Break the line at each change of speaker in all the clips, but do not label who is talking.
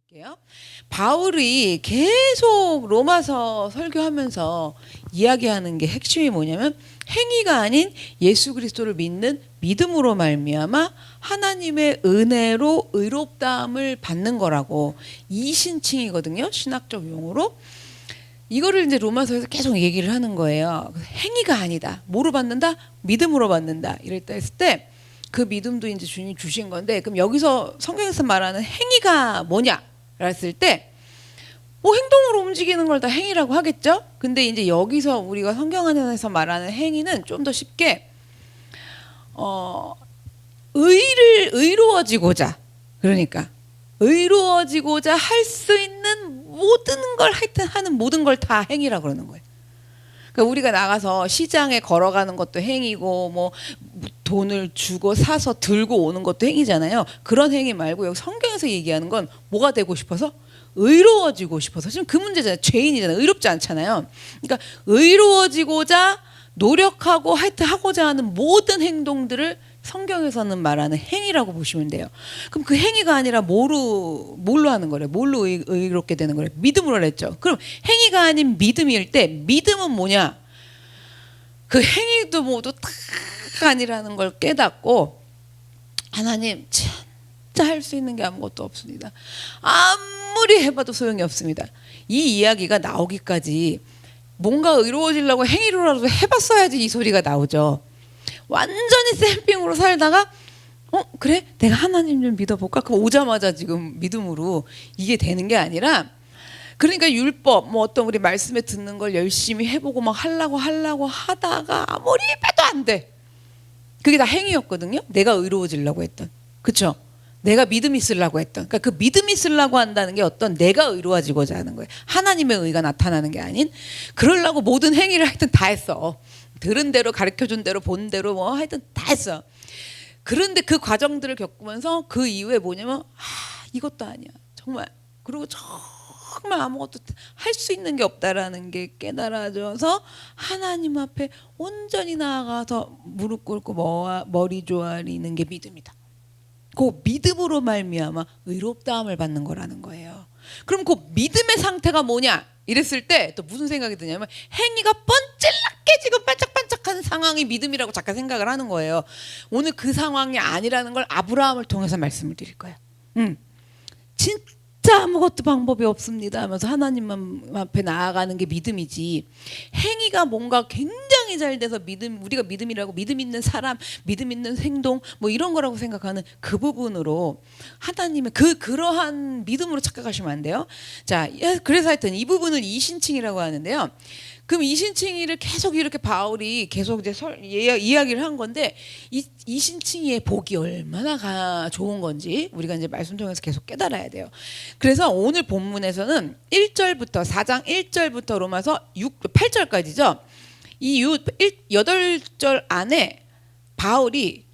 볼게요. 바울이 계속 로마서 설교하면서 이야기하는 게 핵심이 뭐냐면 행위가 아닌 예수 그리스도를 믿는 믿음으로 말미암아 하나님의 은혜로 의롭다함을 받는 거라고, 이신칭이거든요. 신학적 용어로. 이거를 이제 로마서에서 계속 얘기를 하는 거예요. 행위가 아니다. 뭐로 받는다? 믿음으로 받는다. 이럴 때 했을 때 그 믿음도 이제 주님이 주신 건데, 그럼 여기서 성경에서 말하는 행위가 뭐냐? 했을 때 뭐 행동으로 움직이는 걸 다 행위라고 하겠죠? 근데 이제 여기서 우리가 성경 안에서 말하는 행위는 좀 더 쉽게 의로워지고자, 그러니까 의로워지고자 할 수 있는 모든 걸 하여튼 하는 모든 걸 다 행위라고 그러는 거예요. 그러니까 우리가 나가서 시장에 걸어가는 것도 행위고, 뭐 돈을 주고 사서 들고 오는 것도 행위잖아요. 그런 행위 말고 여기 성경에서 얘기하는 건 뭐가 되고 싶어서? 의로워지고 싶어서. 지금 그 문제잖아요. 죄인이잖아요. 의롭지 않잖아요. 그러니까 의로워지고자 노력하고 하여튼 하고자 하는 모든 행동들을 성경에서는 말하는 행위라고 보시면 돼요. 그럼 그 행위가 아니라 뭘로 하는 거래요? 뭘로 의롭게 되는 거래요? 믿음으로 했죠. 그럼 행위가 아닌 믿음일 때 믿음은 뭐냐? 그 행위도 모두 다 아니라는 걸 깨닫고, 하나님 진짜 할 수 있는 게 아무것도 없습니다. 아무리 해봐도 소용이 없습니다. 이 이야기가 나오기까지 뭔가 의로워지려고 행위로라도 해봤어야지 이 소리가 나오죠. 완전히 쌤핑으로 살다가 그래? 내가 하나님 좀 믿어볼까? 그럼 오자마자 지금 믿음으로 이게 되는 게 아니라, 그러니까 율법 뭐 어떤 우리 말씀에 듣는 걸 열심히 해보고 막 하려고 하다가 아무리 해도 안 돼. 그게 다 행위였거든요. 내가 의로워지려고 했던, 그렇죠? 내가 믿음 있으려고 했던, 그러니까 그 믿음 있으려고 한다는 게 어떤 내가 의로워지고자 하는 거예요. 하나님의 의가 나타나는 게 아닌, 그러려고 모든 행위를 하여튼 다 했어. 들은 대로 가르쳐준 대로 본 대로 뭐 하여튼 다 했어. 그런데 그 과정들을 겪으면서 그 이후에 뭐냐면 이것도 아니야 정말. 그리고 정말 아무것도 할 수 있는 게 없다라는 게 깨달아져서 하나님 앞에 온전히 나아가서 무릎 꿇고 머리 조아리는 게 믿음이다. 그 믿음으로 말미암아 의롭다함을 받는 거라는 거예요. 그럼 그 믿음의 상태가 뭐냐? 이랬을 때 또 무슨 생각이 드냐면, 행위가 뻔찔하게 지금 반짝반짝한 상황이 믿음이라고 잠깐 생각을 하는 거예요. 오늘 그 상황이 아니라는 걸 아브라함을 통해서 말씀을 드릴 거예요. 진짜 아무것도 방법이 없습니다 하면서 하나님 앞에 나아가는 게 믿음이지, 행위가 뭔가 굉장히 잘 돼서 우리가 믿음이라고, 믿음 있는 사람, 믿음 있는 행동 뭐 이런 거라고 생각하는 그 부분으로 하나님의 그러한 믿음으로 착각하시면 안 돼요. 자, 그래서 하여튼 이 부분을 이신칭이라고 하는데요. 그럼 이신칭이를 계속 이렇게 바울이 계속 이제 이야기를 한 건데, 이신칭이의 복이 얼마나 좋은 건지 우리가 이제 말씀 통해서 계속 깨달아야 돼요. 그래서 오늘 본문에서는 1절부터 4장 1절부터 로마서 8절까지죠. 이 8절 안에 바울이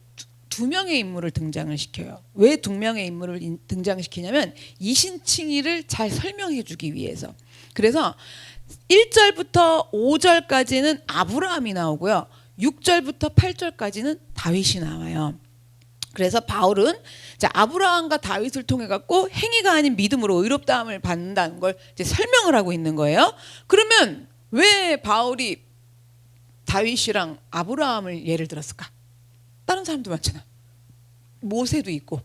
두 명의 인물을 등장을 시켜요. 왜 두 명의 인물을 등장시키냐면 이신칭이를 잘 설명해 주기 위해서. 그래서 1절부터 5절까지는 아브라함이 나오고요. 6절부터 8절까지는 다윗이 나와요. 그래서 바울은 아브라함과 다윗을 통해 갖고 행위가 아닌 믿음으로 의롭다함을 받는다는 걸 이제 설명을 하고 있는 거예요. 그러면 왜 바울이 다윗이랑 아브라함을 예를 들었을까? 다른 사람도 많잖아. 모세도 있고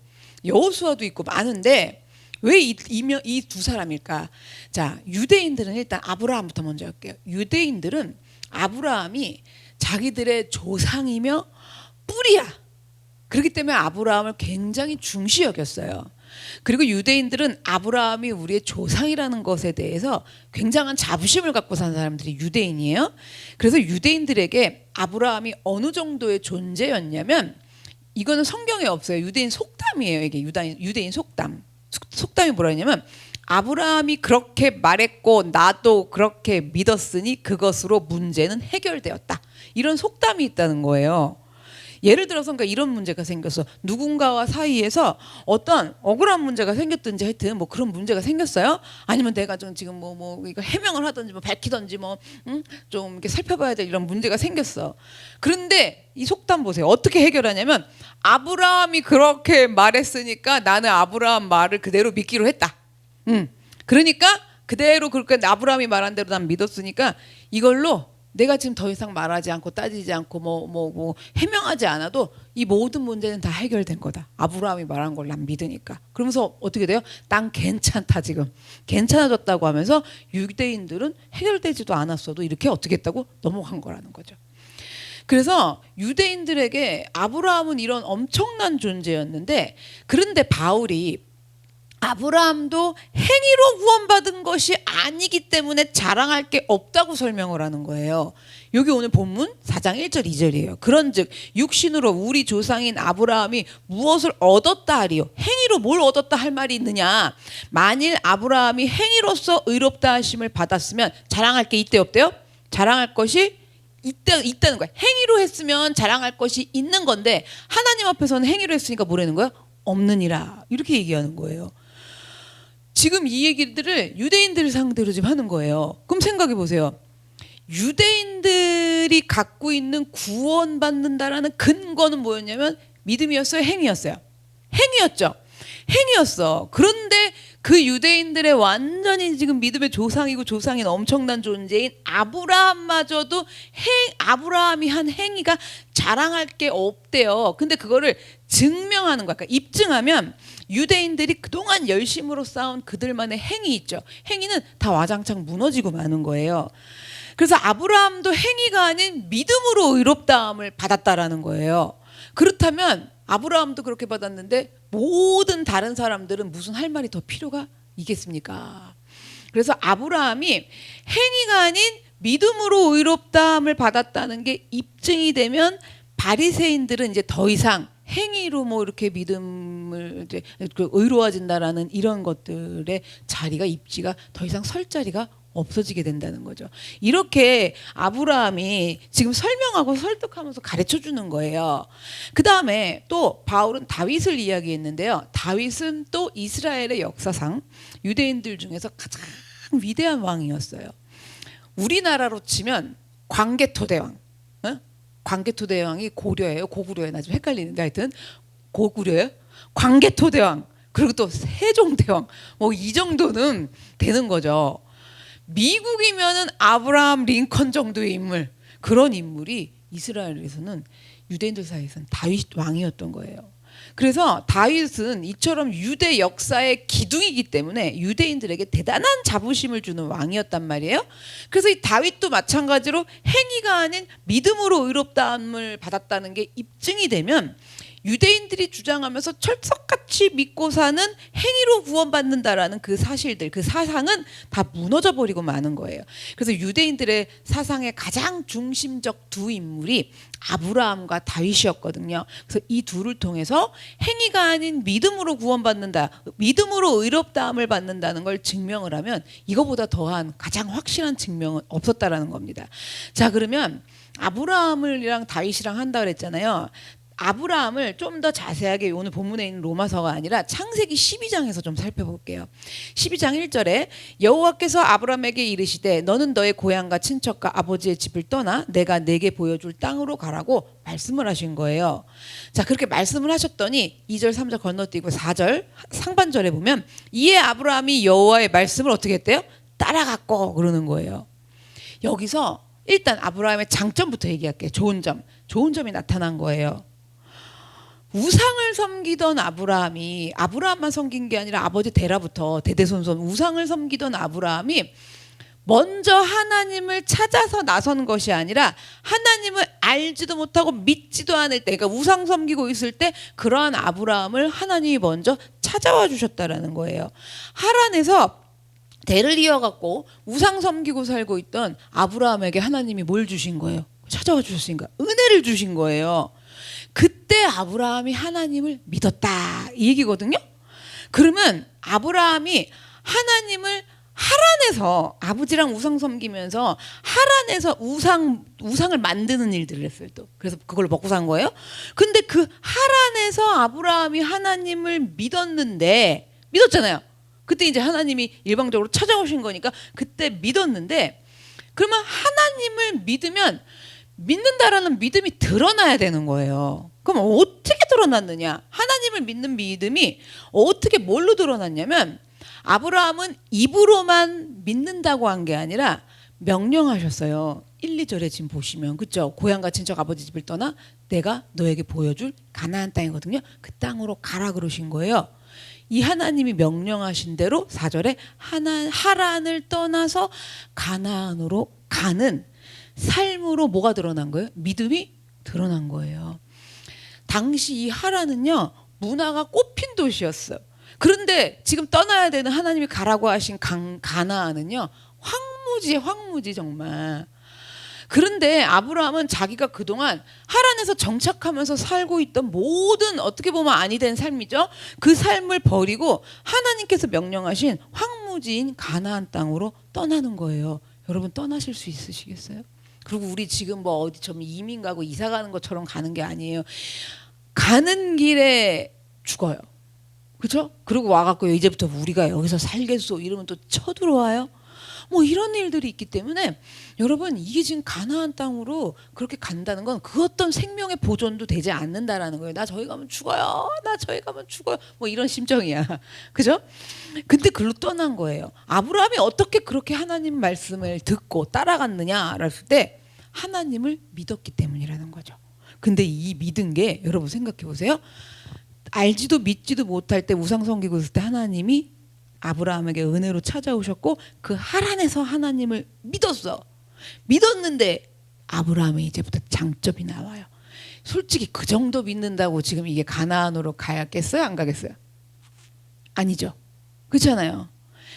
여호수아도 있고 많은데 왜 이 두 사람일까? 자, 유대인들은 일단 아브라함부터 먼저 할게요. 유대인들은 아브라함이 자기들의 조상이며 뿌리야. 그렇기 때문에 아브라함을 굉장히 중시 여겼어요. 그리고 유대인들은 아브라함이 우리의 조상이라는 것에 대해서 굉장한 자부심을 갖고 산 사람들이 유대인이에요. 그래서 유대인들에게 아브라함이 어느 정도의 존재였냐면, 이거는 성경에 없어요. 유대인 속담이에요. 이게 유대인 속담. 속담이 뭐라 했냐면, 아브라함이 그렇게 말했고 나도 그렇게 믿었으니 그것으로 문제는 해결되었다. 이런 속담이 있다는 거예요. 예를 들어서 그러니까 이런 문제가 생겼어. 누군가와 사이에서 어떤 억울한 문제가 생겼든지 하여튼 뭐 그런 문제가 생겼어요. 아니면 내가 좀 지금 뭐 이거 해명을 하든지 뭐 밝히든지 좀 이렇게 살펴봐야 될 이런 문제가 생겼어. 그런데 이 속담 보세요. 어떻게 해결하냐면, 아브라함이 그렇게 말했으니까 나는 아브라함 말을 그대로 믿기로 했다. 그러니까 그대로 그렇게 아브라함이 말한 대로 난 믿었으니까 이걸로 내가 지금 더 이상 말하지 않고 따지지 않고 뭐 해명하지 않아도 이 모든 문제는 다 해결된 거다. 아브라함이 말한 걸 난 믿으니까. 그러면서 어떻게 돼요? 난 괜찮다 지금. 괜찮아졌다고 하면서 유대인들은 해결되지도 않았어도 이렇게 어떻게 했다고 넘어간 거라는 거죠. 그래서 유대인들에게 아브라함은 이런 엄청난 존재였는데 그런데 바울이 아브라함도 행위로 구원받은 것이 아니기 때문에 자랑할 게 없다고 설명을 하는 거예요. 여기 오늘 본문 4장 1절 2절이에요. 그런즉 육신으로 우리 조상인 아브라함이 무엇을 얻었다 하리요? 행위로 뭘 얻었다 할 말이 있느냐? 만일 아브라함이 행위로서 의롭다 하심을 받았으면 자랑할 게 있대 없대요? 자랑할 것이 있다는 거야. 행위로 했으면 자랑할 것이 있는 건데 하나님 앞에서는 행위로 했으니까 뭐라는 거야? 없느니라. 이렇게 얘기하는 거예요. 지금 이 얘기들을 유대인들을 상대로 지금 하는 거예요. 그럼 생각해 보세요. 유대인들이 갖고 있는 구원받는다라는 근거는 뭐였냐면 믿음이었어요? 행위였어요? 행위였죠. 행위였어. 그런데 그 유대인들의 완전히 지금 믿음의 조상이고 조상인 엄청난 존재인 아브라함마저도 아브라함이 한 행위가 자랑할 게 없대요. 근데 그거를 증명하는 거야. 그러니까 입증하면 유대인들이 그동안 열심으로 쌓은 그들만의 행위 있죠. 행위는 다 와장창 무너지고 마는 거예요. 그래서 아브라함도 행위가 아닌 믿음으로 의롭다함을 받았다라는 거예요. 그렇다면 아브라함도 그렇게 받았는데 모든 다른 사람들은 무슨 할 말이 더 필요가 있겠습니까? 그래서 아브라함이 행위가 아닌 믿음으로 의롭다함을 받았다는 게 입증이 되면 바리새인들은 이제 더 이상 행위로 뭐 이렇게 믿음을 이제 의로워진다라는 이런 것들의 자리가 입지가 더 이상 설 자리가 없어지게 된다는 거죠. 이렇게 아브라함이 지금 설명하고 설득하면서 가르쳐 주는 거예요. 그 다음에 또 바울은 다윗을 이야기했는데요. 다윗은 또 이스라엘의 역사상 유대인들 중에서 가장 위대한 왕이었어요. 우리나라로 치면 광개토대왕. 광개토대왕이 고려예요? 고구려예요? 나 좀 헷갈리는데 하여튼 고구려예요? 광개토대왕 그리고 또 세종대왕 뭐 이 정도는 되는 거죠. 미국이면은 아브라함 링컨 정도의 인물 그런 인물이 이스라엘에서는 유대인들 사이에서는 다윗 왕이었던 거예요. 그래서 다윗은 이처럼 유대 역사의 기둥이기 때문에 유대인들에게 대단한 자부심을 주는 왕이었단 말이에요. 그래서 이 다윗도 마찬가지로 행위가 아닌 믿음으로 의롭다함을 받았다는 게 입증이 되면 유대인들이 주장하면서 철석같이 믿고 사는 행위로 구원받는다라는 그 사실들, 그 사상은 다 무너져 버리고 마는 거예요. 그래서 유대인들의 사상의 가장 중심적 두 인물이 아브라함과 다윗이었거든요. 그래서 이 둘을 통해서 행위가 아닌 믿음으로 구원받는다, 믿음으로 의롭다함을 받는다는 걸 증명을 하면 이거보다 더한 가장 확실한 증명은 없었다라는 겁니다. 자, 그러면 아브라함이랑 다윗이랑 한다 그랬잖아요. 아브라함을 좀 더 자세하게 오늘 본문에 있는 로마서가 아니라 창세기 12장에서 좀 살펴볼게요. 12장 1절에 여호와께서 아브라함에게 이르시되 너는 너의 고향과 친척과 아버지의 집을 떠나 내가 내게 보여줄 땅으로 가라고 말씀을 하신 거예요. 자, 그렇게 말씀을 하셨더니 2절 3절 건너뛰고 4절 상반절에 보면 이에 아브라함이 여호와의 말씀을 어떻게 했대요? 따라갔고 그러는 거예요. 여기서 일단 아브라함의 장점부터 얘기할게요. 좋은 점이 나타난 거예요. 우상을 섬기던 아브라함이 아브라함만 섬긴 게 아니라 아버지 데라부터 대대손손 우상을 섬기던 아브라함이 먼저 하나님을 찾아서 나선 것이 아니라 하나님을 알지도 못하고 믿지도 않을 때, 그러니까 우상 섬기고 있을 때 그러한 아브라함을 하나님이 먼저 찾아와 주셨다라는 거예요. 하란에서 대를 이어갖고 우상 섬기고 살고 있던 아브라함에게 하나님이 뭘 주신 거예요? 찾아와 주신 거예요. 은혜를 주신 거예요. 그때 아브라함이 하나님을 믿었다 이 얘기거든요. 그러면 아브라함이 하나님을 하란에서 아버지랑 우상 섬기면서 하란에서 우상을 만드는 일들을 했어요. 또 그래서 그걸 먹고 산 거예요. 근데 그 하란에서 아브라함이 하나님을 믿었잖아요. 그때 이제 하나님이 일방적으로 찾아오신 거니까 그때 믿었는데, 그러면 하나님을 믿는다라는 믿음이 드러나야 되는 거예요. 그럼 어떻게 드러났느냐? 하나님을 믿는 믿음이 어떻게 뭘로 드러났냐면 아브라함은 입으로만 믿는다고 한 게 아니라 명령하셨어요. 1, 2절에 지금 보시면 그죠? 고향과 친척 아버지 집을 떠나 내가 너에게 보여줄 가나안 땅이거든요. 그 땅으로 가라 그러신 거예요. 이 하나님이 명령하신 대로 4절에 하란을 떠나서 가나안으로 가는 삶으로 뭐가 드러난 거예요? 믿음이 드러난 거예요. 당시 이 하란은요, 문화가 꽃핀 도시였어요. 그런데 지금 떠나야 되는 하나님이 가라고 하신 가나안은요, 황무지 정말. 그런데 아브라함은 자기가 그동안 하란에서 정착하면서 살고 있던 모든 어떻게 보면 아니 된 삶이죠. 그 삶을 버리고 하나님께서 명령하신 황무지인 가나안 땅으로 떠나는 거예요. 여러분 떠나실 수 있으시겠어요? 그리고 우리 지금 뭐 어디 좀 이민 가고 이사 가는 것처럼 가는 게 아니에요. 가는 길에 죽어요. 그죠? 그리고 와갖고 이제부터 우리가 여기서 살겠소 이러면 또 쳐들어와요. 뭐 이런 일들이 있기 때문에 여러분 이게 지금 가나안 땅으로 그렇게 간다는 건 그 어떤 생명의 보존도 되지 않는다라는 거예요. 나 저기 가면 죽어요. 나 저기 가면 죽어요. 뭐 이런 심정이야. 그죠? 근데 글로 떠난 거예요. 아브라함이 어떻게 그렇게 하나님 말씀을 듣고 따라갔느냐라고 했을 때 하나님을 믿었기 때문이라는 거죠. 근데 이 믿은 게 여러분 생각해 보세요. 알지도 믿지도 못할 때 우상 섬기고 있을 때 하나님이 아브라함에게 은혜로 찾아오셨고 그 하란에서 하나님을 믿었어. 믿었는데 아브라함이 이제부터 장점이 나와요. 솔직히 그 정도 믿는다고 지금 이게 가나안으로 가야겠어요? 안 가겠어요? 아니죠. 그렇잖아요.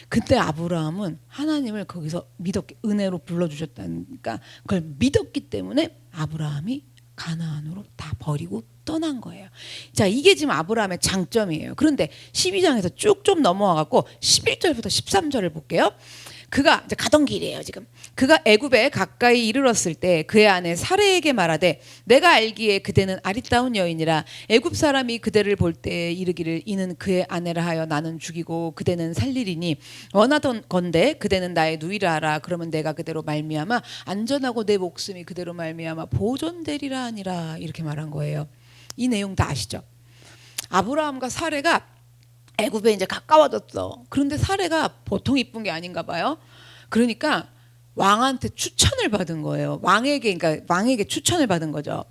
그때 아브라함은 하나님을 거기서 믿었기, 은혜로 불러주셨다니까 그걸 믿었기 때문에 아브라함이 가나안으로 다 버리고 떠난 거예요. 자, 이게 지금 아브라함의 장점이에요. 그런데 12장에서 쭉 좀 넘어와 갖고 11절부터 13절을 볼게요. 그가 이제 가던 길이에요. 지금 그가 애굽에 가까이 이르렀을 때 그의 아내 사레에게 말하되 내가 알기에 그대는 아리따운 여인이라 애굽 사람이 그대를 볼 때 이르기를 이는 그의 아내라 하여 나는 죽이고 그대는 살리리니 원하던 건대 그대는 나의 누이라 하라. 그러면 내가 그대로 말미암아 안전하고 내 목숨이 그대로 말미암아 보존되리라 하니라. 이렇게 말한 거예요. 이 내용 다 아시죠? 아브라함과 사레가 애굽에 이제 가까워졌어. 그런데 사레가 보통 이쁜 게 아닌가 봐요. 그러니까 왕한테 추천을 받은 거예요. 그러니까 왕에게 추천을 받은 거죠.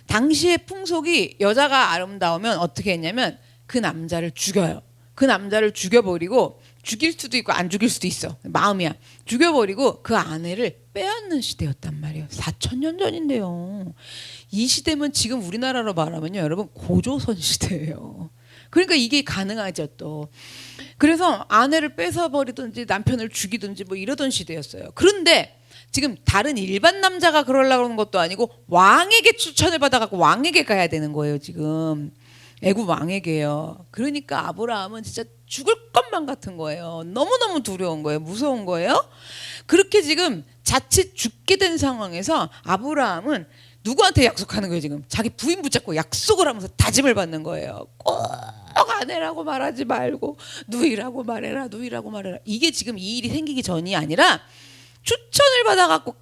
당시의 풍속이 여자가 아름다우면 어떻게 했냐면 그 남자를 죽여요. 그 남자를 죽여버리고 죽일 수도 있고 안 죽일 수도 있어. 마음이야. 죽여버리고 그 아내를 빼앗는 시대였단 말이에요. 4,000년 전인데요. 이 시대면 지금 우리나라로 말하면요, 여러분 고조선 시대예요. 그러니까 이게 가능하죠 또. 그래서 아내를 뺏어버리든지 남편을 죽이든지 뭐 이러던 시대였어요. 그런데 지금 다른 일반 남자가 그러려고 하는 것도 아니고 왕에게 추천을 받아갖고 왕에게 가야 되는 거예요 지금. 애굽 왕에게요. 그러니까 아브라함은 진짜 죽을 것만 같은 거예요. 너무너무 두려운 거예요. 무서운 거예요. 그렇게 지금 자칫 죽게 된 상황에서 아브라함은 누구한테 약속하는 거예요 지금? 자기 부인 붙잡고 약속을 하면서 다짐을 받는 거예요. 꼭 아내라고 말하지 말고 누이라고 말해라. 누이라고 말해라. 이게 지금 이 일이 생기기 전이 아니라 추천을 받아갖고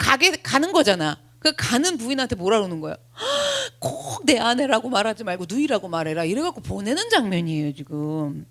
가는 거잖아. 그 가는 부인한테 뭐라 그러는 거야? 꼭 내 아내라고 말하지 말고 누이라고 말해라. 이래갖고 보내는 장면이에요 지금.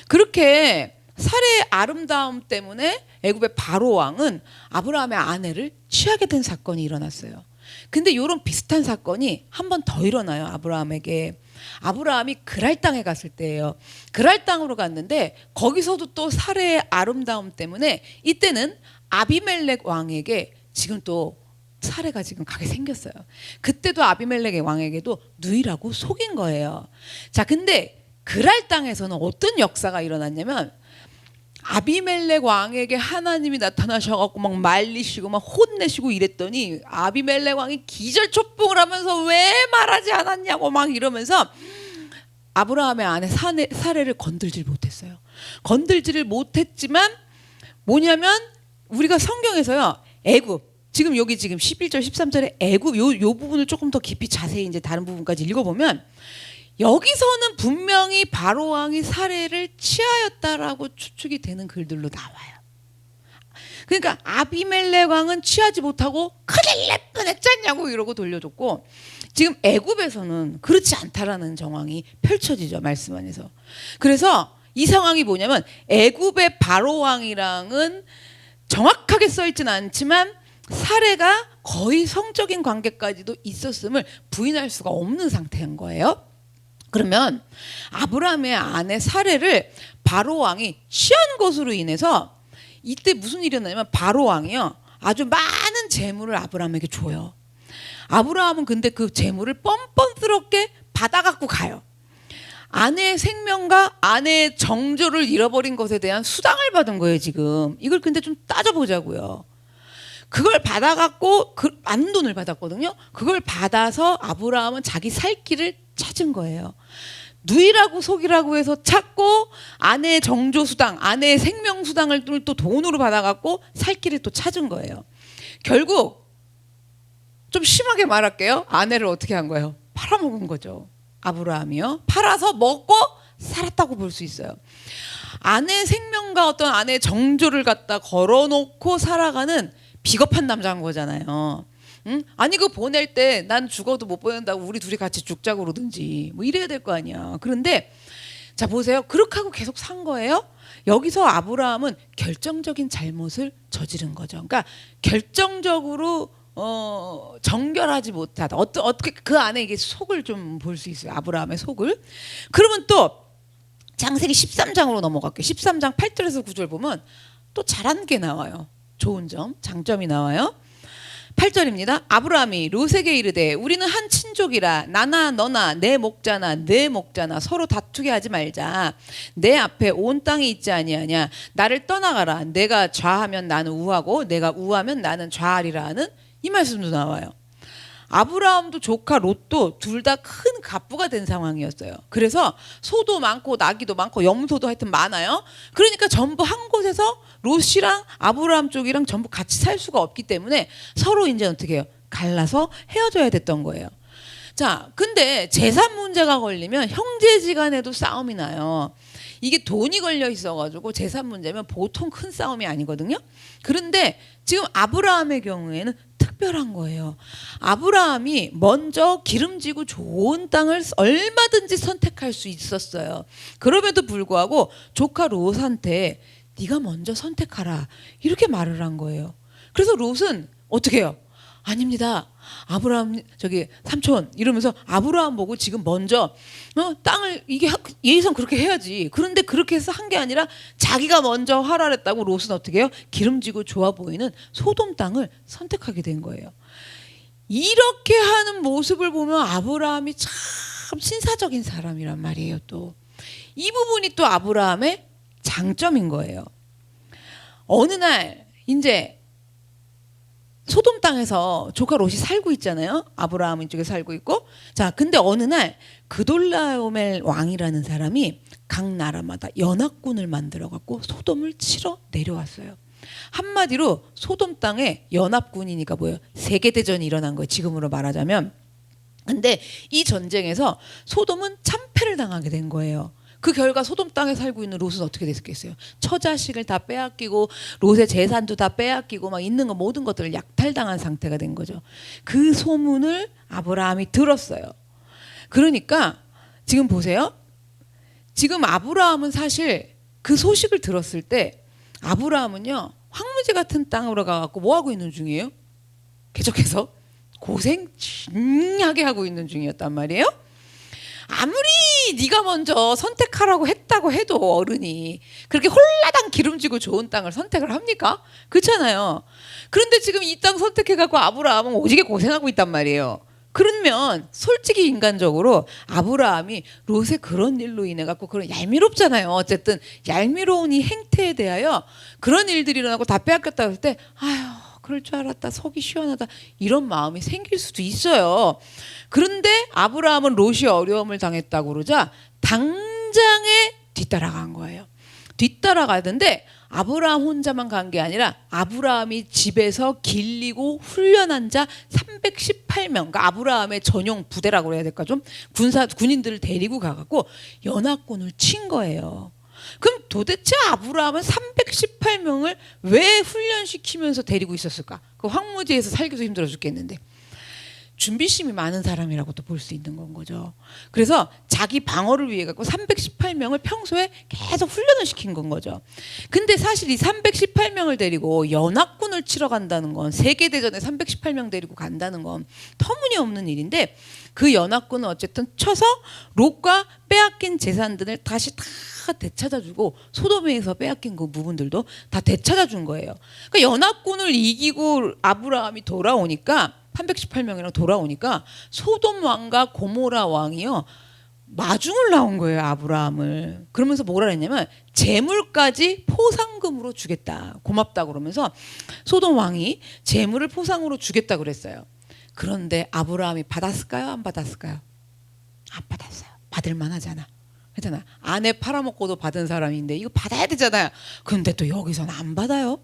그렇게 사례의 아름다움 때문에 애굽의 바로 왕은 아브라함의 아내를 취하게 된 사건이 일어났어요. 근데 이런 비슷한 사건이 한 번 더 일어나요. 아브라함에게. 아브라함이 그랄 땅에 갔을 때예요. 그랄 땅으로 갔는데 거기서도 또 사례의 아름다움 때문에 이때는 아비멜렉 왕에게 지금 또 사례가 지금 가게 생겼어요. 그때도 아비멜렉의 왕에게도 누이라고 속인 거예요. 자, 근데 그랄 땅에서는 어떤 역사가 일어났냐면 아비멜렉 왕에게 하나님이 나타나셔갖고 막 말리시고 막 혼내시고 이랬더니 아비멜렉 왕이 기절초풍을 하면서 왜 말하지 않았냐고 막 이러면서 아브라함의 아내 사레를 건들질 못했어요. 건들지를 못했지만 뭐냐면 우리가 성경에서요, 애굽 지금 여기 지금 11절 13절에 애굽 요 부분을 조금 더 깊이 자세히 이제 다른 부분까지 읽어보면 여기서는 분명히 바로 왕이 사례를 취하였다라고 추측이 되는 글들로 나와요. 그러니까 아비멜렉 왕은 취하지 못하고 큰일 날 뻔했잖냐고 이러고 돌려줬고, 지금 애굽에서는 그렇지 않다라는 정황이 펼쳐지죠 말씀 안에서. 그래서 이 상황이 뭐냐면 애굽의 바로 왕이랑은 정확하게 써 있지는 않지만 사례가 거의 성적인 관계까지도 있었음을 부인할 수가 없는 상태인 거예요. 그러면 아브라함의 아내 사례를 바로 왕이 취한 것으로 인해서 이때 무슨 일이 일어나냐면 바로 왕이요 아주 많은 재물을 아브라함에게 줘요. 아브라함은 근데 그 재물을 뻔뻔스럽게 받아갖고 가요. 아내의 생명과 아내의 정조를 잃어버린 것에 대한 수당을 받은 거예요 지금. 이걸 근데 좀 따져보자고요. 그걸 받아갖고 많은 돈을 받았거든요. 그걸 받아서 아브라함은 자기 살 길을 찾은 거예요. 누이라고 속이라고 해서 찾고 아내의 정조 수당, 아내의 생명 수당을 또 돈으로 받아갖고 살 길을 또 찾은 거예요. 결국 좀 심하게 말할게요. 아내를 어떻게 한 거예요? 팔아먹은 거죠. 아브라함이요. 팔아서 먹고 살았다고 볼 수 있어요. 아내의 생명과 어떤 아내의 정조를 갖다 걸어놓고 살아가는 비겁한 남자인 거잖아요. 응? 아니 그 보낼 때 난 죽어도 못 보낸다고 우리 둘이 같이 죽자고 그러든지 뭐 이래야 될 거 아니야. 그런데 자 보세요. 그렇게 하고 계속 산 거예요. 여기서 아브라함은 결정적인 잘못을 저지른 거죠. 그러니까 결정적으로 정결하지 못하다. 어떻게 그 안에 이게 속을 좀 볼 수 있어요. 아브라함의 속을. 그러면 또 창세기 13장으로 넘어갈게요. 13장 8절에서 9절 보면 또 잘한 게 나와요. 좋은 점, 장점이 나와요. 8절입니다. 아브라함이 롯에게 이르되 우리는 한 친족이라 나나 너나 내 목자나 내 목자나 서로 다투게 하지 말자. 내 앞에 온 땅이 있지 아니하냐. 나를 떠나가라. 내가 좌하면 나는 우하고 내가 우하면 나는 좌하리라 하는 이 말씀도 나와요. 아브라함도 조카 롯도 둘 다 큰 갑부가 된 상황이었어요. 그래서 소도 많고 나귀도 많고 염소도 하여튼 많아요. 그러니까 전부 한 곳에서 롯이랑 아브라함 쪽이랑 전부 같이 살 수가 없기 때문에 서로 이제 어떻게 해요? 갈라서 헤어져야 됐던 거예요. 자, 근데 재산 문제가 걸리면 형제지간에도 싸움이 나요. 이게 돈이 걸려 있어가지고 재산 문제면 보통 큰 싸움이 아니거든요. 그런데 지금 아브라함의 경우에는 특별한 거예요. 아브라함이 먼저 기름지고 좋은 땅을 얼마든지 선택할 수 있었어요. 그럼에도 불구하고 조카 롯한테 네가 먼저 선택하라 이렇게 말을 한 거예요. 그래서 롯은 어떻게 해요? 아닙니다. 아브라함 저기 삼촌 이러면서 아브라함 보고 지금 먼저 땅을 이게 예의상 그렇게 해야지. 그런데 그렇게 해서 한 게 아니라 자기가 먼저 하라랬다고 롯은 어떻게 해요? 기름지고 좋아 보이는 소돔 땅을 선택하게 된 거예요. 이렇게 하는 모습을 보면 아브라함이 참 신사적인 사람이란 말이에요. 또 이 부분이 또 아브라함의 장점인 거예요. 어느 날 이제 소돔 땅에서 조카 롯이 살고 있잖아요. 아브라함 이쪽에 살고 있고. 자, 근데 어느 날 그돌라오멜 왕이라는 사람이 각 나라마다 연합군을 만들어 갖고 소돔을 치러 내려왔어요. 한마디로 소돔 땅에 연합군이니까 뭐예요? 세계대전이 일어난 거예요. 지금으로 말하자면. 근데 이 전쟁에서 소돔은 참패를 당하게 된 거예요. 그 결과 소돔 땅에 살고 있는 롯은 어떻게 됐겠어요? 처자식을 다 빼앗기고 롯의 재산도 다 빼앗기고 막 있는 거 모든 것들을 약탈당한 상태가 된 거죠. 그 소문을 아브라함이 들었어요. 그러니까 지금 보세요. 지금 아브라함은 사실 그 소식을 들었을 때 아브라함은요 황무지 같은 땅으로 가갖고 뭐 하고 있는 중이에요? 계속해서 고생 진하게 하고 있는 중이었단 말이에요. 아무리 네가 먼저 선택하라고 했다고 해도 어른이 그렇게 홀라당 기름지고 좋은 땅을 선택을 합니까? 그렇잖아요. 그런데 지금 이 땅 선택해갖고 아브라함은 오지게 고생하고 있단 말이에요. 그러면 솔직히 인간적으로 아브라함이 롯의 그런 일로 인해 갖고 그런 얄미롭잖아요. 어쨌든 얄미로운 이 행태에 대하여 그런 일들이 일어나고 다 빼앗겼다 그럴 때 아휴 그럴 줄 알았다. 속이 시원하다. 이런 마음이 생길 수도 있어요. 그런데 아브라함은 롯이 어려움을 당했다고 그러자 당장에 뒤따라간 거예요. 뒤따라가던데 아브라함 혼자만 간 게 아니라 아브라함이 집에서 길리고 훈련한 자 318명, 그러니까 아브라함의 전용 부대라고 해야 될까 좀 군인들을 데리고 가갖고 연합군을 친 거예요. 그럼 도대체 아브라함은 318명을 왜 훈련시키면서 데리고 있었을까? 그 황무지에서 살기도 힘들어 죽겠는데. 준비심이 많은 사람이라고도 볼 수 있는 건 거죠. 그래서 자기 방어를 위해 갖고 318명을 평소에 계속 훈련을 시킨 건 거죠. 근데 사실 이 318명을 데리고 연합군을 치러 간다는 건, 세계대전에 318명 데리고 간다는 건 터무니없는 일인데, 그 연합군은 어쨌든 쳐서 롯과 빼앗긴 재산들을 다시 다 되찾아주고, 소돔에서 빼앗긴 그 부분들도 다 되찾아준 거예요. 그러니까 연합군을 이기고 아브라함이 돌아오니까, 318명이랑 돌아오니까 소돔 왕과 고모라 왕이요 마중을 나온 거예요, 아브라함을. 그러면서 뭐라 했냐면 재물까지 포상금으로 주겠다, 고맙다 그러면서 소돔 왕이 재물을 포상으로 주겠다 그랬어요. 그런데 아브라함이 받았을까요, 안 받았을까요? 안 받았어요. 받을 만하잖아. 했잖아. 아내 팔아먹고도 받은 사람인데 이거 받아야 되잖아요. 근데 또 여기서는 안 받아요.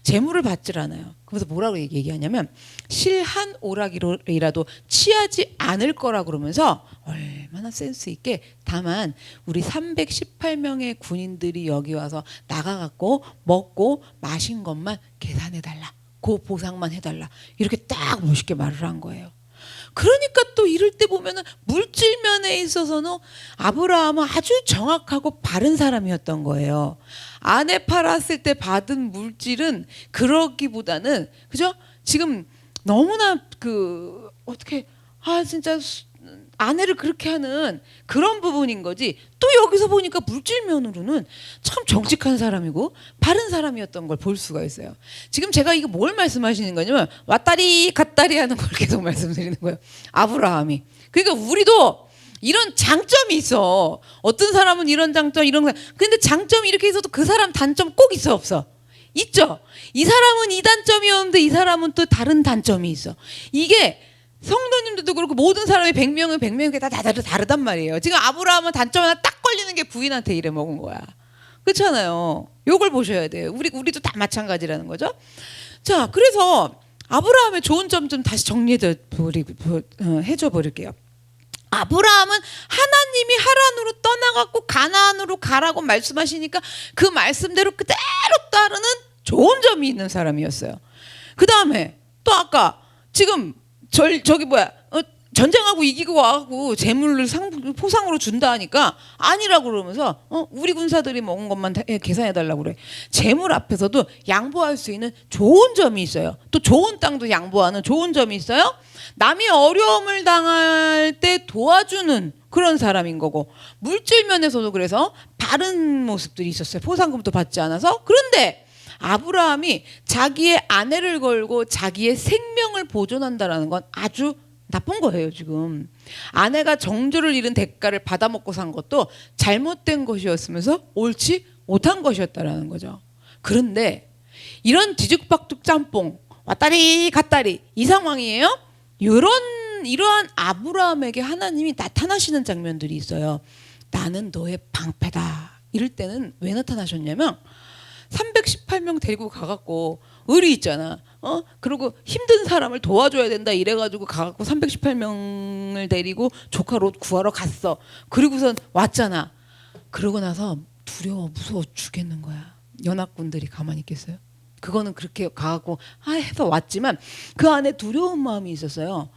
재물을 받질 않아요. 그래서 뭐라고 얘기하냐면 실 한 오락이라도 취하지 않을 거라 그러면서, 얼마나 센스 있게, 다만 우리 318명의 군인들이 여기 와서 나가갖고 먹고 마신 것만 계산해달라, 그 보상만 해달라, 이렇게 딱 멋있게 말을 한 거예요. 그러니까 또 이럴 때 보면은 물질 면에 있어서는 아브라함은 아주 정확하고 바른 사람이었던 거예요. 아내 팔았을 때 받은 물질은 그러기보다는, 그죠? 지금 너무나 그 어떻게 진짜 아내를 그렇게 하는 그런 부분인 거지. 또 여기서 보니까 물질 면으로는 참 정직한 사람이고 바른 사람이었던 걸 볼 수가 있어요. 지금 제가 이거 뭘 말씀하시는 거냐면 왔다리 갔다리 하는 걸 계속 말씀드리는 거예요, 아브라함이. 그러니까 우리도 이런 장점이 있어. 어떤 사람은 이런 장점, 이런 거. 근데 장점이 이렇게 있어도 그 사람 단점 꼭 있어, 없어? 있죠. 이 사람은 이 단점이었는데 이 사람은 또 다른 단점이 있어. 이게 성도님들도 그렇고 모든 사람이 100명은 100명이 다 다르단 말이에요. 지금 아브라함은 단점 하나 딱 걸리는 게 부인한테 일해 먹은 거야. 그렇잖아요. 요걸 보셔야 돼요. 우리도 다 마찬가지라는 거죠. 자, 그래서 아브라함의 좋은 점 좀 다시 정리해 버릴게요. 아브라함은 하나님이 하란으로 떠나갖고 가나안으로 가라고 말씀하시니까 그 말씀대로 그대로 따르는 좋은 점이 있는 사람이었어요. 그 다음에 또 아까 지금 전쟁하고 이기고 와갖고 재물을 포상으로 준다 하니까 아니라고 그러면서 우리 군사들이 먹은 것만 계산해달라고 그래. 재물 앞에서도 양보할 수 있는 좋은 점이 있어요. 또 좋은 땅도 양보하는 좋은 점이 있어요. 남이 어려움을 당할 때 도와주는 그런 사람인 거고, 물질 면에서도 그래서 바른 모습들이 있었어요. 포상금도 받지 않아서. 그런데 아브라함이 자기의 아내를 걸고 자기의 생명을 보존한다라는 건 아주 나쁜 거예요. 지금 아내가 정조를 잃은 대가를 받아먹고 산 것도 잘못된 것이었으면서 옳지 못한 것이었다라는 거죠. 그런데 이런 뒤죽박죽 짬뽕 왔다리 갔다리 이 상황이에요. 이러한 아브라함에게 하나님이 나타나시는 장면들이 있어요. 나는 너의 방패다. 이럴 때는 왜 나타나셨냐면 318명 데리고 가갖고 의리 있잖아. 그리고 힘든 사람을 도와줘야 된다 이래가지고 가갖고 318명을 데리고 조카 롯 구하러 갔어. 그리고선 왔잖아. 그러고 나서 두려워 무서워 죽겠는 거야. 연합군들이 가만히 있겠어요? 그거는 그렇게 가갖고 해서 왔지만 그 안에 두려운 마음이 있었어요.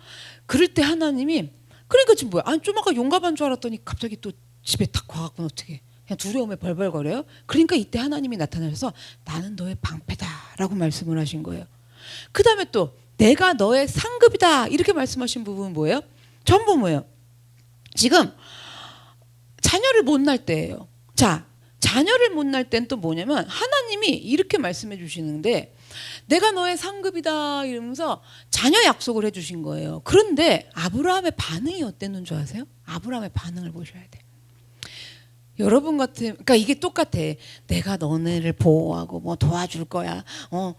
그럴 때 하나님이, 그러니까 지금 뭐야? 좀 아까 용감한 줄 알았더니 갑자기 또 집에 탁 와갖고 어떻게 그냥 두려움에 벌벌거려요? 그러니까 이때 하나님이 나타나셔서 나는 너의 방패다라고 말씀을 하신 거예요. 그 다음에 또 내가 너의 상급이다 이렇게 말씀하신 부분은 뭐예요? 전부 뭐예요? 지금 자녀를 못 낳을 때예요. 자, 자녀를 못 낳을 땐 또 뭐냐면 하나님이 이렇게 말씀해 주시는데 내가 너의 상급이다 이러면서 자녀 약속을 해주신 거예요. 그런데 아브라함의 반응이 어땠는 줄 아세요? 아브라함의 반응을 보셔야 돼. 여러분 같은, 그러니까 이게 똑같아. 내가 너네를 보호하고 뭐 도와줄 거야, 뭐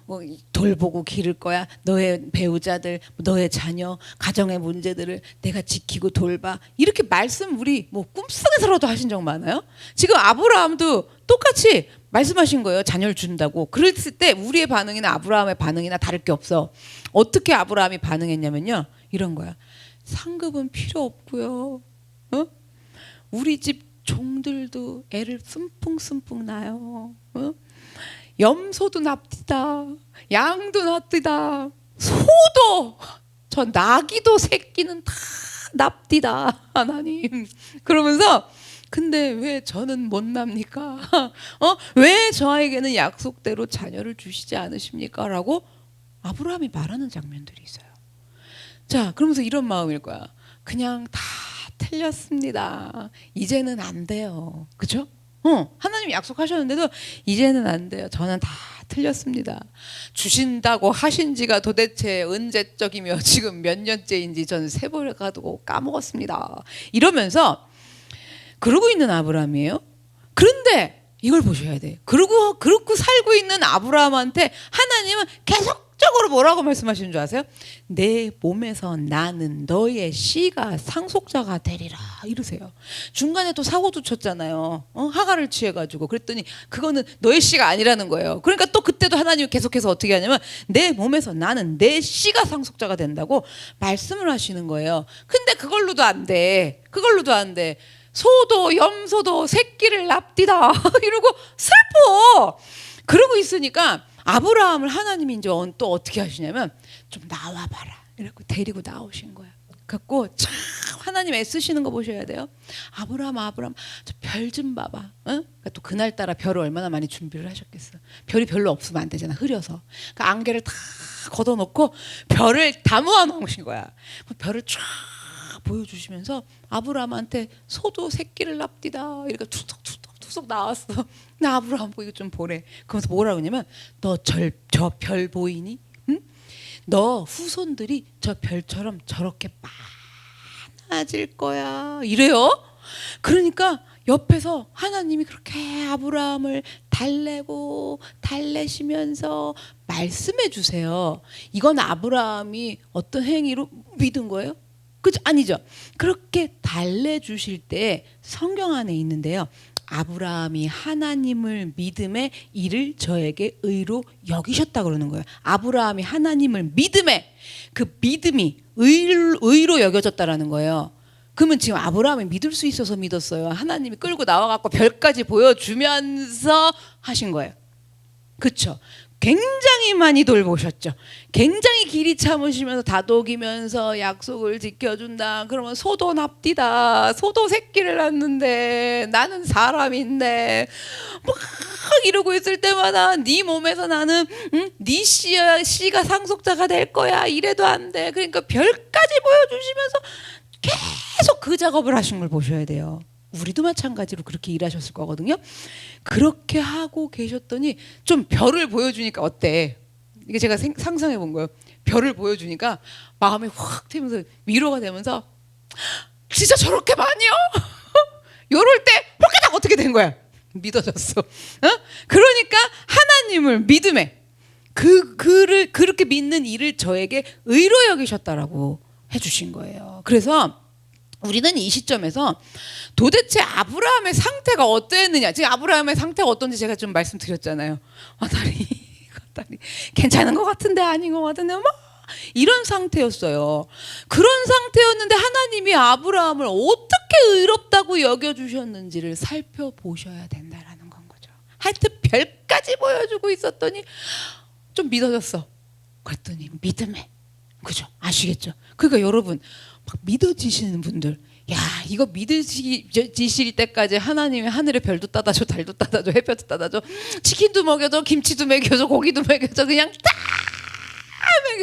돌보고 기를 거야. 너의 배우자들, 너의 자녀, 가정의 문제들을 내가 지키고 돌봐. 이렇게 말씀 우리 뭐 꿈속에서라도 하신 적 많아요? 지금 아브라함도 똑같이 말씀하신 거예요. 자녀를 준다고. 그랬을 때 우리의 반응이나 아브라함의 반응이나 다를 게 없어. 어떻게 아브라함이 반응했냐면요, 이런 거야. 상급은 필요 없고요. 우리 집 종들도 애를 씀풍씀풍 낳아요. 염소도 납디다, 양도 납디다, 소도 저 나기도 새끼는 다 납디다 하나님. 그러면서 근데 왜 저는 못 납니까? 왜 저에게는 약속대로 자녀를 주시지 않으십니까? 라고 아브라함이 말하는 장면들이 있어요. 자, 그러면서 이런 마음일 거야. 그냥 다 틀렸습니다. 이제는 안 돼요. 그죠? 하나님이 약속하셨는데도 이제는 안 돼요. 저는 다 틀렸습니다. 주신다고 하신 지가 도대체 언제적이며 지금 몇 년째인지 저는 세번을 가지고 까먹었습니다. 이러면서 그러고 있는 아브라함이에요. 그런데 이걸 보셔야 돼요. 그러고 살고 있는 아브라함한테 하나님은 계속적으로 뭐라고 말씀하시는 줄 아세요? 내 몸에서 나는 너의 씨가 상속자가 되리라 이러세요. 중간에 또 사고도 쳤잖아요. 하가를 취해가지고 그랬더니 그거는 너의 씨가 아니라는 거예요. 그러니까 또 그때도 하나님이 계속해서 어떻게 하냐면 내 몸에서 나는 내 씨가 상속자가 된다고 말씀을 하시는 거예요. 근데 그걸로도 안 돼. 그걸로도 안 돼. 소도 염소도 새끼를 납디다 이러고 슬퍼. 그러고 있으니까 아브라함을 하나님이 이제 또 어떻게 하시냐면 좀 나와봐라 이렇게 데리고 나오신 거야. 갖고 참 하나님 애쓰시는 거 보셔야 돼요. 아브라함 저 별 좀 봐봐. 그러니까 또 그날따라 별을 얼마나 많이 준비를 하셨겠어. 별이 별로 없으면 안 되잖아. 흐려서. 그러니까 안개를 다 걷어놓고 별을 다 모아놓으신 거야. 별을 쫙 보여주시면서 아브라함한테 소도 새끼를 납디다 이렇게 툭툭툭툭 나왔어. 나 아브라함 보고 이거 좀 보래. 그러면서 뭐라고 하냐면 너 저 별 보이니? 응? 너 후손들이 저 별처럼 저렇게 많아질 거야 이래요. 그러니까 옆에서 하나님이 그렇게 아브라함을 달래시면서 말씀해 주세요. 이건 아브라함이 어떤 행위로 믿은 거예요? 그죠? 아니죠. 그렇게 달래주실 때 성경 안에 있는데요. 아브라함이 하나님을 믿음에 이를 저에게 의로 여기셨다 그러는 거예요. 아브라함이 하나님을 믿음에 그 믿음이 의로 여겨졌다라는 거예요. 그러면 지금 아브라함이 믿을 수 있어서 믿었어요. 하나님이 끌고 나와갖고 별까지 보여주면서 하신 거예요. 그렇죠? 굉장히 많이 돌보셨죠. 굉장히 길이 참으시면서 다독이면서 약속을 지켜준다. 그러면 소도 납디다. 소도 새끼를 낳는데 나는 사람인데 막 이러고 있을 때마다 네 몸에서 나는 네 씨가 상속자가 될 거야. 이래도 안 돼. 그러니까 별까지 보여주시면서 계속 그 작업을 하신 걸 보셔야 돼요. 우리도 마찬가지로 그렇게 일하셨을 거거든요. 그렇게 하고 계셨더니 좀 별을 보여주니까 어때? 이게 제가 상상해 본 거예요. 별을 보여주니까 마음이 확 트면서 위로가 되면서 진짜 저렇게 많이요? 요럴 때 홀까닥 어떻게 된 거야? 믿어졌어. 그러니까 하나님을 믿음에 그를 그렇게 믿는 일을 저에게 의로 여기셨다라고 해주신 거예요. 그래서 우리는 이 시점에서 도대체 아브라함의 상태가 어땠느냐. 지금 아브라함의 상태가 어떤지 제가 좀 말씀드렸잖아요. 다리 괜찮은 것 같은데 아닌 것 같은데 막 이런 상태였어요. 그런 상태였는데 하나님이 아브라함을 어떻게 의롭다고 여겨주셨는지를 살펴보셔야 된다라는 건 거죠. 하여튼 별까지 보여주고 있었더니 좀 믿어졌어. 그랬더니 믿음에. 그죠? 아시겠죠? 그러니까 여러분 막 믿어지시는 분들, 야 이거 믿으시실 때까지 하나님이 하늘의 별도 따다줘, 달도 따다줘, 햇볕도 따다줘, 치킨도 먹여줘, 김치도 먹여줘, 고기도 먹여줘, 그냥 다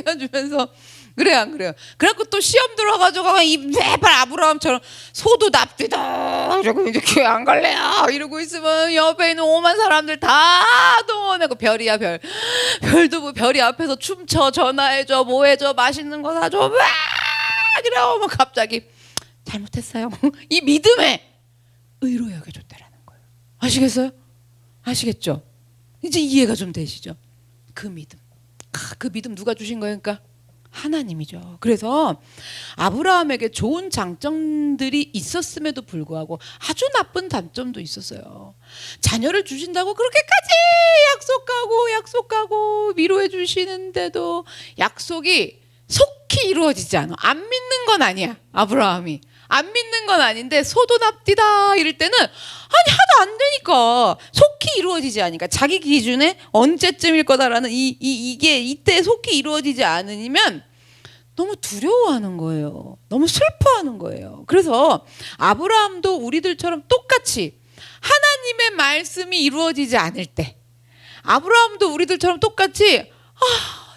먹여주면서 그래 안 그래요? 그래갖고 또 시험 들어가지고 이 매발 아브라함처럼 소도 납디다 이러고 이제 교회 안 갈래요 이러고 있으면 옆에 있는 오만 사람들 다 동원하고 별이야 별도 뭐 별이 앞에서 춤춰, 전화해줘, 뭐 해줘, 맛있는 거 사줘 막 이러면 갑자기 잘못했어요. 이 믿음에 의로 여겨줬다라는 거예요. 아시겠어요? 아시겠죠? 이제 이해가 좀 되시죠? 그 믿음 누가 주신 거예요? 그러니까 하나님이죠. 그래서 아브라함에게 좋은 장점들이 있었음에도 불구하고 아주 나쁜 단점도 있었어요. 자녀를 주신다고 그렇게까지 약속하고 위로해 주시는데도 약속이 속히 이루어지지 않아. 안 믿는 건 아니야. 아브라함이 안 믿는 건 아닌데 소도 납디다 이럴 때는 아니 하도 안 되니까 속히 이루어지지 않으니까 자기 기준에 언제쯤일 거다라는 이게 이때 속히 이루어지지 않으면 너무 두려워하는 거예요. 너무 슬퍼하는 거예요. 그래서 아브라함도 우리들처럼 똑같이 하나님의 말씀이 이루어지지 않을 때, 아브라함도 우리들처럼 똑같이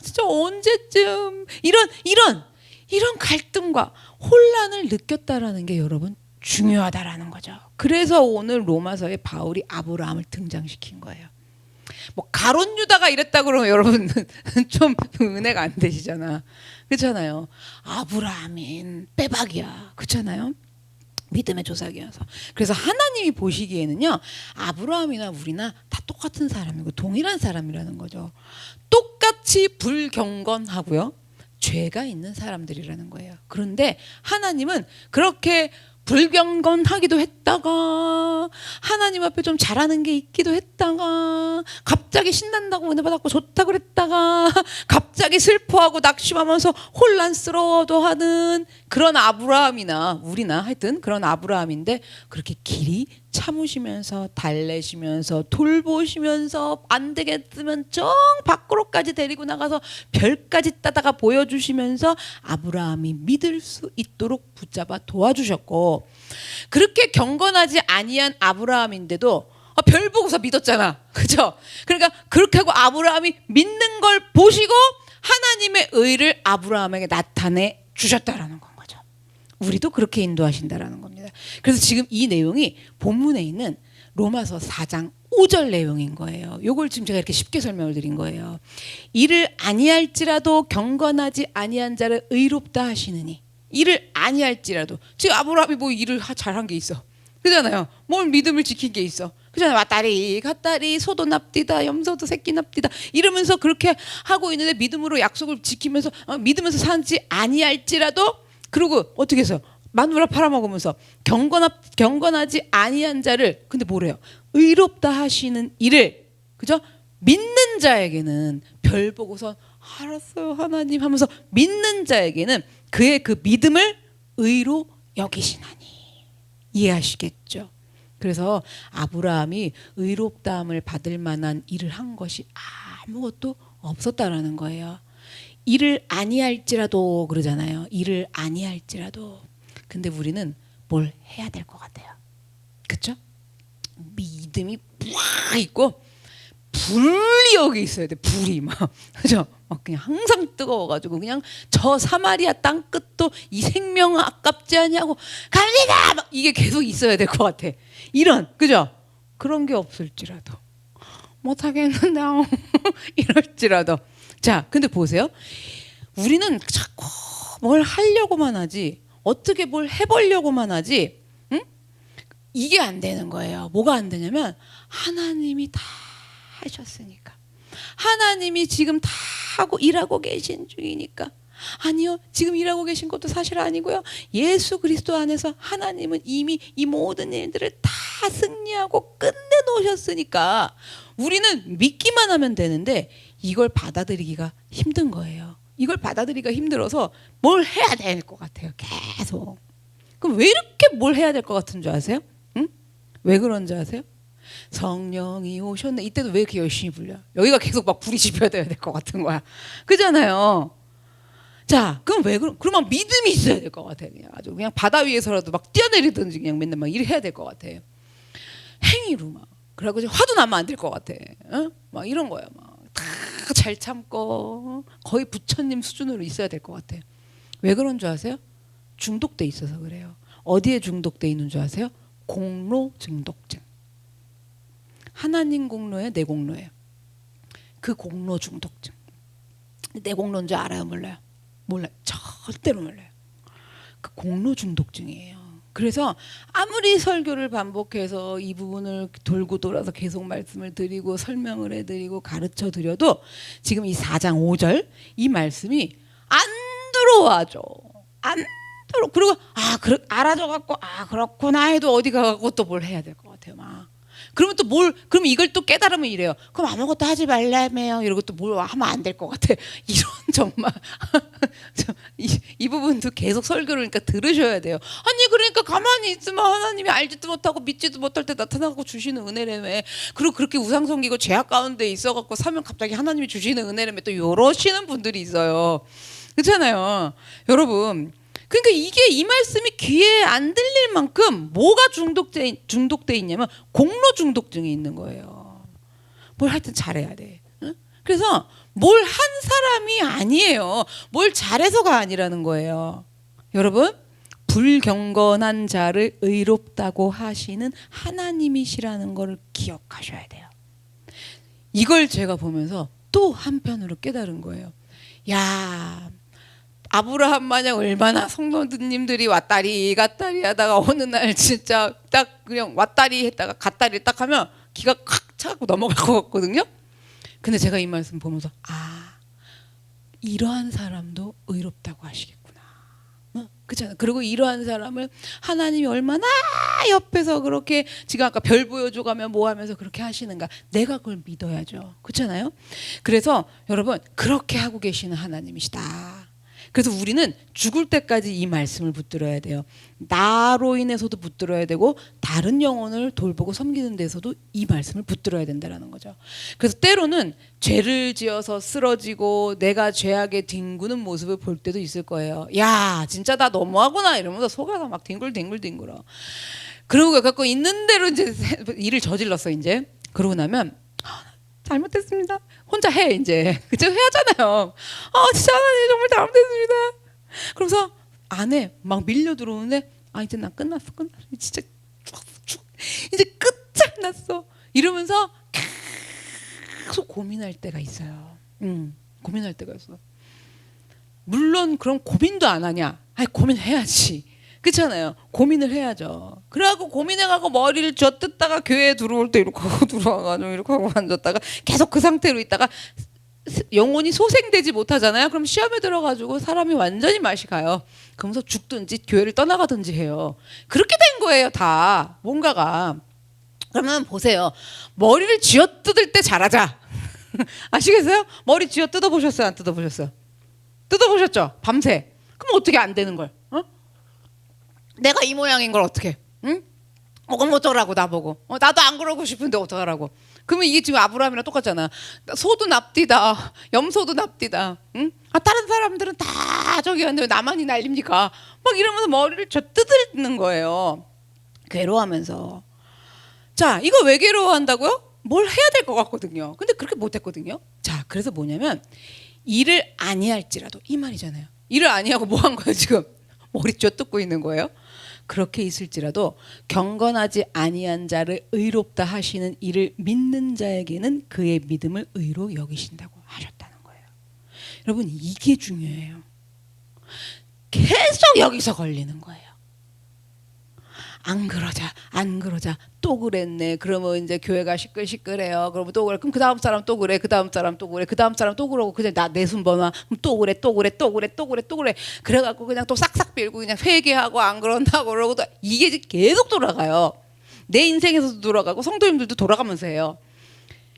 진짜 언제쯤 이런 갈등과 혼란을 느꼈다라는 게 여러분 중요하다라는 거죠. 그래서 오늘 로마서에 바울이 아브라함을 등장시킨 거예요. 뭐 가론 유다가 이랬다 그러면 여러분 좀 은혜가 안 되시잖아. 그렇잖아요. 아브라함인 빼박이야. 그렇잖아요. 믿음의 조상이어서. 그래서 하나님이 보시기에는요, 아브라함이나 우리나 다 똑같은 사람이고 동일한 사람이라는 거죠. 똑같이 불경건하고요, 죄가 있는 사람들이라는 거예요. 그런데 하나님은 그렇게 불경건하기도 했다가 하나님 앞에 좀 잘하는 게 있기도 했다가 갑자기 신난다고 은혜 받았고 좋다고 그랬다가 갑자기 슬퍼하고 낙심하면서 혼란스러워도 하는 그런 아브라함이나 우리나 하여튼 그런 아브라함인데, 그렇게 길이 참으시면서 달래시면서 돌보시면서 안 되겠으면 정 밖으로까지 데리고 나가서 별까지 따다가 보여주시면서 아브라함이 믿을 수 있도록 붙잡아 도와주셨고, 그렇게 경건하지 아니한 아브라함인데도 별 보고서 믿었잖아. 그죠? 그러니까 그렇게 하고 아브라함이 믿는 걸 보시고 하나님의 의를 아브라함에게 나타내 주셨다라는 건 거죠. 우리도 그렇게 인도하신다라는 겁니다. 그래서 지금 이 내용이 본문에 있는 로마서 4장 5절 내용인 거예요. 요걸 지금 제가 이렇게 쉽게 설명을 드린 거예요. 이를 아니할지라도 경건하지 아니한 자를 의롭다 하시느니, 일을 아니할지라도, 지금 아브라함이 뭐 일을 잘한 게 있어, 그잖아요. 뭘 믿음을 지킨 게 있어, 그잖아요. 왔다리 갔다리 소도 납디다 염소도 새끼 납디다 이러면서 그렇게 하고 있는데 믿음으로 약속을 지키면서 믿으면서 사지 아니할지라도, 그리고 어떻게 해서 마누라 팔아먹으면서 경건하지 아니한 자를, 근데 뭐래요? 의롭다 하시는 일을, 그죠? 믿는 자에게는 별 보고서 알았어요 하나님 하면서 믿는 자에게는 그의 그 믿음을 의로 여기시나니. 이해하시겠죠? 그래서 아브라함이 의롭다함을 받을 만한 일을 한 것이 아무것도 없었다라는 거예요. 일을 아니할지라도 그러잖아요. 일을 아니할지라도. 근데 우리는 뭘 해야 될 것 같아요. 그렇죠? 믿음이 막 있고 불이 여기 있어야 돼. 불이 막, 그죠? 막 그냥 항상 뜨거워가지고 그냥 저 사마리아 땅 끝도 이 생명은 아깝지 않냐고 갑니다. 막 이게 계속 있어야 될 것 같아. 이런, 그죠? 그런 게 없을지라도 못하겠는데 이럴지라도. 자, 근데 보세요. 우리는 자꾸 뭘 하려고만 하지, 어떻게 뭘 해보려고만 하지, 응? 이게 안 되는 거예요. 뭐가 안 되냐면 하나님이 다 하셨으니까, 하나님이 지금 다 하고 일하고 계신 중이니까. 아니요, 지금 일하고 계신 것도 사실 아니고요. 예수 그리스도 안에서 하나님은 이미 이 모든 일들을 다 승리하고 끝내놓으셨으니까 우리는 믿기만 하면 되는데 이걸 받아들이기가 힘든 거예요. 이걸 받아들이기가 힘들어서 뭘 해야 될 것 같아요. 계속. 그럼 왜 이렇게 뭘 해야 될 것 같은 줄 아세요? 응? 왜 그런 줄 아세요? 성령이 오셨네. 이때도 왜 이렇게 열심히 불려? 여기가 계속 막 불이 지펴야 될 것 같은 거야. 그잖아요. 자, 그럼 왜 그러면 믿음이 있어야 될 것 같아. 그냥 아주 그냥 바다 위에서라도 막 뛰어내리든지 그냥 맨날 막 일을 해야 될 것 같아. 행위로 막. 그러고 화도 나면 안 될 것 같아. 어? 막 이런 거야. 막 다 잘 참고 거의 부처님 수준으로 있어야 될 것 같아. 왜 그런 줄 아세요? 중독돼 있어서 그래요. 어디에 중독돼 있는 줄 아세요? 공로 중독증. 하나님 공로예요, 내 공로예요? 그 공로 중독증. 내 공로인 줄 알아요, 몰라요? 몰라요. 절대로 몰라요. 그 공로 중독증이에요. 그래서 아무리 설교를 반복해서 이 부분을 돌고 돌아서 계속 말씀을 드리고 설명을 해드리고 가르쳐 드려도 지금 이 4장 5절 이 말씀이 안 들어와죠. 안 들어. 그리고 알아줘 갖고 그렇구나 해도 어디 가고 또 뭘 해야 될 것 같아요. 막. 그러면 또 그럼 이걸 또 깨달으면 이래요. 그럼 아무것도 하지 말라며요. 이러고 또 뭘 하면 안 될 것 같아. 이런 정말 이 부분도 계속 설교를 그러니까 들으셔야 돼요. 아니 그러니까 가만히 있으면 하나님이 알지도 못하고 믿지도 못할 때 나타나고 주시는 은혜라며. 그리고 그렇게 우상 섬기고 죄악 가운데 있어갖고 사면 갑자기 하나님이 주시는 은혜라며 또 이러시는 분들이 있어요. 그렇잖아요, 여러분. 그러니까 이게 이 말씀이 귀에 안 들릴 만큼 뭐가 중독돼 있냐면 공로 중독증이 있는 거예요. 뭘 하여튼 잘해야 돼. 응? 그래서 뭘 한 사람이 아니에요. 뭘 잘해서가 아니라는 거예요. 여러분, 불경건한 자를 의롭다고 하시는 하나님이시라는 걸 기억하셔야 돼요. 이걸 제가 보면서 또 한편으로 깨달은 거예요. 야, 아브라함 마냥 얼마나 성도님들이 왔다리 갔다리 하다가 어느 날 진짜 딱 그냥 왔다리 했다가 갔다리 딱 하면 기가 콱 차갖고 넘어갈 것 같거든요. 근데 제가 이 말씀 보면서 이러한 사람도 의롭다고 하시겠구나. 그렇잖아요. 그리고 이러한 사람을 하나님이 얼마나 옆에서 그렇게 지금 아까 별 보여줘가며 뭐 하면서 그렇게 하시는가. 내가 그걸 믿어야죠. 그렇잖아요. 그래서 여러분, 그렇게 하고 계시는 하나님이시다. 그래서 우리는 죽을 때까지 이 말씀을 붙들어야 돼요. 나로 인해서도 붙들어야 되고 다른 영혼을 돌보고 섬기는 데서도 이 말씀을 붙들어야 된다는 거죠. 그래서 때로는 죄를 지어서 쓰러지고 내가 죄악에 뒹구는 모습을 볼 때도 있을 거예요. 야, 진짜 나 너무하구나 이러면서 속아서 막 뒹굴. 그러고 갖고 있는 대로 이제 일을 저질렀어 이제. 그러고 나면 잘못했습니다. 혼자 해 이제. 그죠? 해야잖아요. 진짜 하나님 정말 잘못했습니다. 그러면서 안에 막 밀려 들어오는데 이제 난 끝났어. 진짜 이제 끝장났어. 이러면서 계속 고민할 때가 있어요. 고민할 때가 있어. 물론 그럼 고민도 안 하냐? 고민해야지. 그렇잖아요. 고민을 해야죠. 그래갖고 고민해갖고 머리를 쥐어뜯다가 교회에 들어올 때 이렇게 하고 들어와가지고 이렇게 하고 앉았다가 계속 그 상태로 있다가 영혼이 소생되지 못하잖아요. 그럼 시험에 들어가지고 사람이 완전히 맛이 가요. 그러면서 죽든지 교회를 떠나가든지 해요. 그렇게 된 거예요, 다. 뭔가가. 그러면 보세요. 머리를 쥐어뜯을 때 잘하자. 아시겠어요? 머리 쥐어뜯어 보셨어요? 안 뜯어 보셨어요? 뜯어 보셨죠? 밤새. 그럼 어떻게 안 되는 걸? 내가 이 모양인 걸 어떻게? 응? 그럼 어쩌라고 나보고. 나도 안 그러고 싶은데 어떡하라고. 그러면 이게 지금 아브라함이랑 똑같잖아. 소도 납디다. 염소도 납디다. 응? 다른 사람들은 다 저기 왔는데 나만이 날립니까? 막 이러면서 머리를 뜯는 거예요. 괴로워하면서. 자, 이거 왜 괴로워한다고요? 뭘 해야 될 것 같거든요. 근데 그렇게 못했거든요. 자, 그래서 뭐냐면 일을 아니할지라도 이 말이잖아요. 일을 아니하고 뭐 한 거예요 지금? 머리 쥐어뜯고 있는 거예요. 그렇게 있을지라도 경건하지 아니한 자를 의롭다 하시는 이를 믿는 자에게는 그의 믿음을 의로 여기신다고 하셨다는 거예요. 여러분, 이게 중요해요. 계속 여기서 걸리는 거예요. 안 그러자 또 그랬네. 그러면 이제 교회가 시끌시끌해요. 그러면 또 그래. 그럼 그 다음 사람 또 그래. 그 다음 사람 또 그래. 그 다음 사람 또 그러고 그냥 나 내순 번화 또 그래. 그래갖고 그냥 또 싹싹 빌고 그냥 회개하고 안 그런다고 그러고 또 이게 계속 돌아가요. 내 인생에서도 돌아가고 성도님들도 돌아가면서 해요.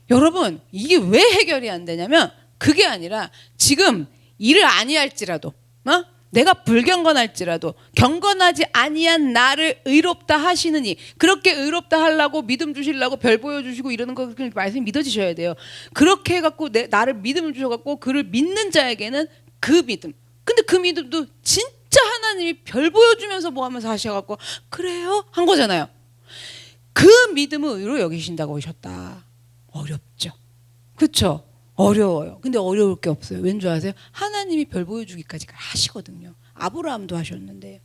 여러분, 이게 왜 해결이 안 되냐면 그게 아니라 지금 일을 아니할지라도 내가 불경건할지라도 경건하지 아니한 나를 의롭다 하시느니, 그렇게 의롭다 하려고 믿음 주시려고 별 보여주시고 이러는 거 말씀이 믿어지셔야 돼요. 그렇게 해갖고 나를 믿음을 주셔갖고 그를 믿는 자에게는 그 믿음. 근데 그 믿음도 진짜 하나님이 별 보여주면서 뭐 하면서 하셔갖고 그래요? 한 거잖아요. 그 믿음을 의로 여기신다고 하셨다. 어렵죠. 그렇죠? 어려워요. 근데 어려울 게 없어요. 왠 줄 아세요? 하나님이 별 보여주기까지 하시거든요. 아브라함도 하셨는데.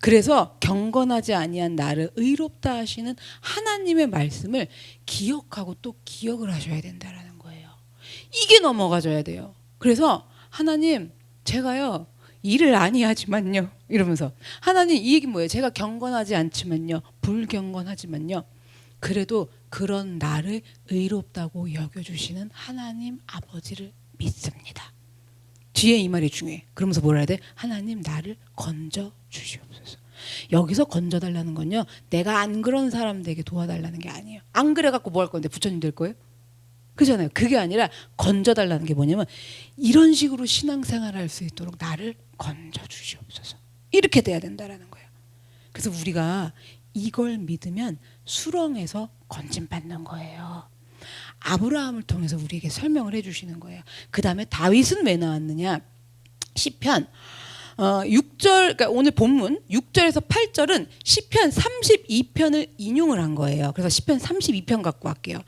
그래서 경건하지 아니한 나를 의롭다 하시는 하나님의 말씀을 기억하고 또 기억을 하셔야 된다는 거예요. 이게 넘어가줘야 돼요. 그래서 하나님, 제가요 일을 아니하지만요 이러면서, 하나님 이 얘기 뭐예요? 제가 경건하지 않지만요, 불경건하지만요, 그래도 그런 나를 의롭다고 여겨주시는 하나님 아버지를 믿습니다. 뒤에 이 말이 중요해. 그러면서 뭐라 해야 돼? 하나님 나를 건져 주시옵소서. 여기서 건져달라는 건요, 내가 안 그런 사람들에게 도와달라는 게 아니에요. 안 그래갖고 뭐 할 건데 부처님 될 거예요? 그잖아요. 그게 아니라 건져달라는 게 뭐냐면 이런 식으로 신앙생활을 할 수 있도록 나를 건져 주시옵소서. 이렇게 돼야 된다는 거예요. 그래서 우리가 이걸 믿으면 수렁에서 건짐받는 거예요. 아브라함을 통해서 우리에게 설명을 해주시는 거예요. 그 다음에 다윗은 왜 나왔느냐? 시편 6절, 그러니까 오늘 본문 6절에서 8절은 시편 32편을 인용을 한 거예요. 그래서 시편 32편 갖고 할게요.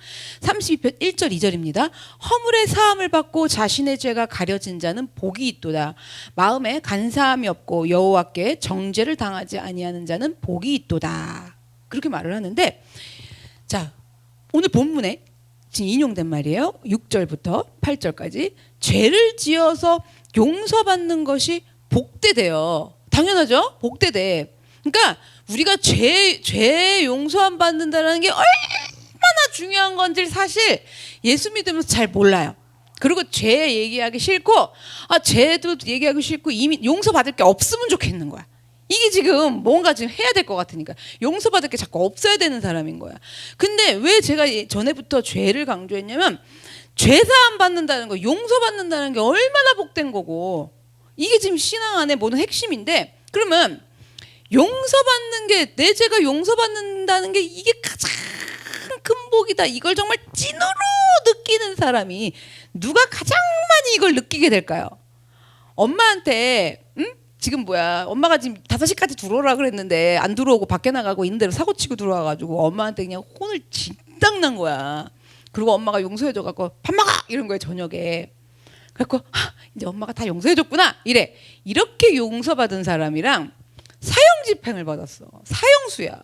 32편 1절 2절입니다. 허물의 사함을 받고 자신의 죄가 가려진 자는 복이 있도다. 마음에 간사함이 없고 여호와께 정죄를 당하지 아니하는 자는 복이 있도다. 그렇게 말을 하는데, 자, 오늘 본문에 지금 인용된 말이에요. 6절부터 8절까지. 죄를 지어서 용서받는 것이 복되대요. 당연하죠? 복되대. 그러니까 우리가 죄 용서 안 받는다는 게 얼마나 중요한 건지 사실 예수 믿으면서 잘 몰라요. 그리고 죄 얘기하기 싫고, 죄도 얘기하기 싫고, 이미 용서받을 게 없으면 좋겠는 거야. 이게 지금 뭔가 지금 해야 될 것 같으니까 용서받을 게 자꾸 없어야 되는 사람인 거야. 근데 왜 제가 전에부터 죄를 강조했냐면, 죄사함 받는다는 거, 용서받는다는 게 얼마나 복된 거고, 이게 지금 신앙 안에 모든 핵심인데, 그러면 용서받는 게, 내 죄가 용서받는다는 게 이게 가장 큰 복이다, 이걸 정말 찐으로 느끼는 사람이 누가 가장 많이 이걸 느끼게 될까요? 엄마한테 지금 엄마가 지금 5시까지 들어오라 그랬는데 안 들어오고 밖에 나가고 있는 대로 사고치고 들어와가지고 엄마한테 그냥 혼을 진딱 난 거야. 그리고 엄마가 용서해줘갖고 밥 먹어! 이런 거예요, 저녁에. 그래갖고 이제 엄마가 다 용서해줬구나 이래. 이렇게 용서받은 사람이랑 사형집행을 받았어. 사형수야.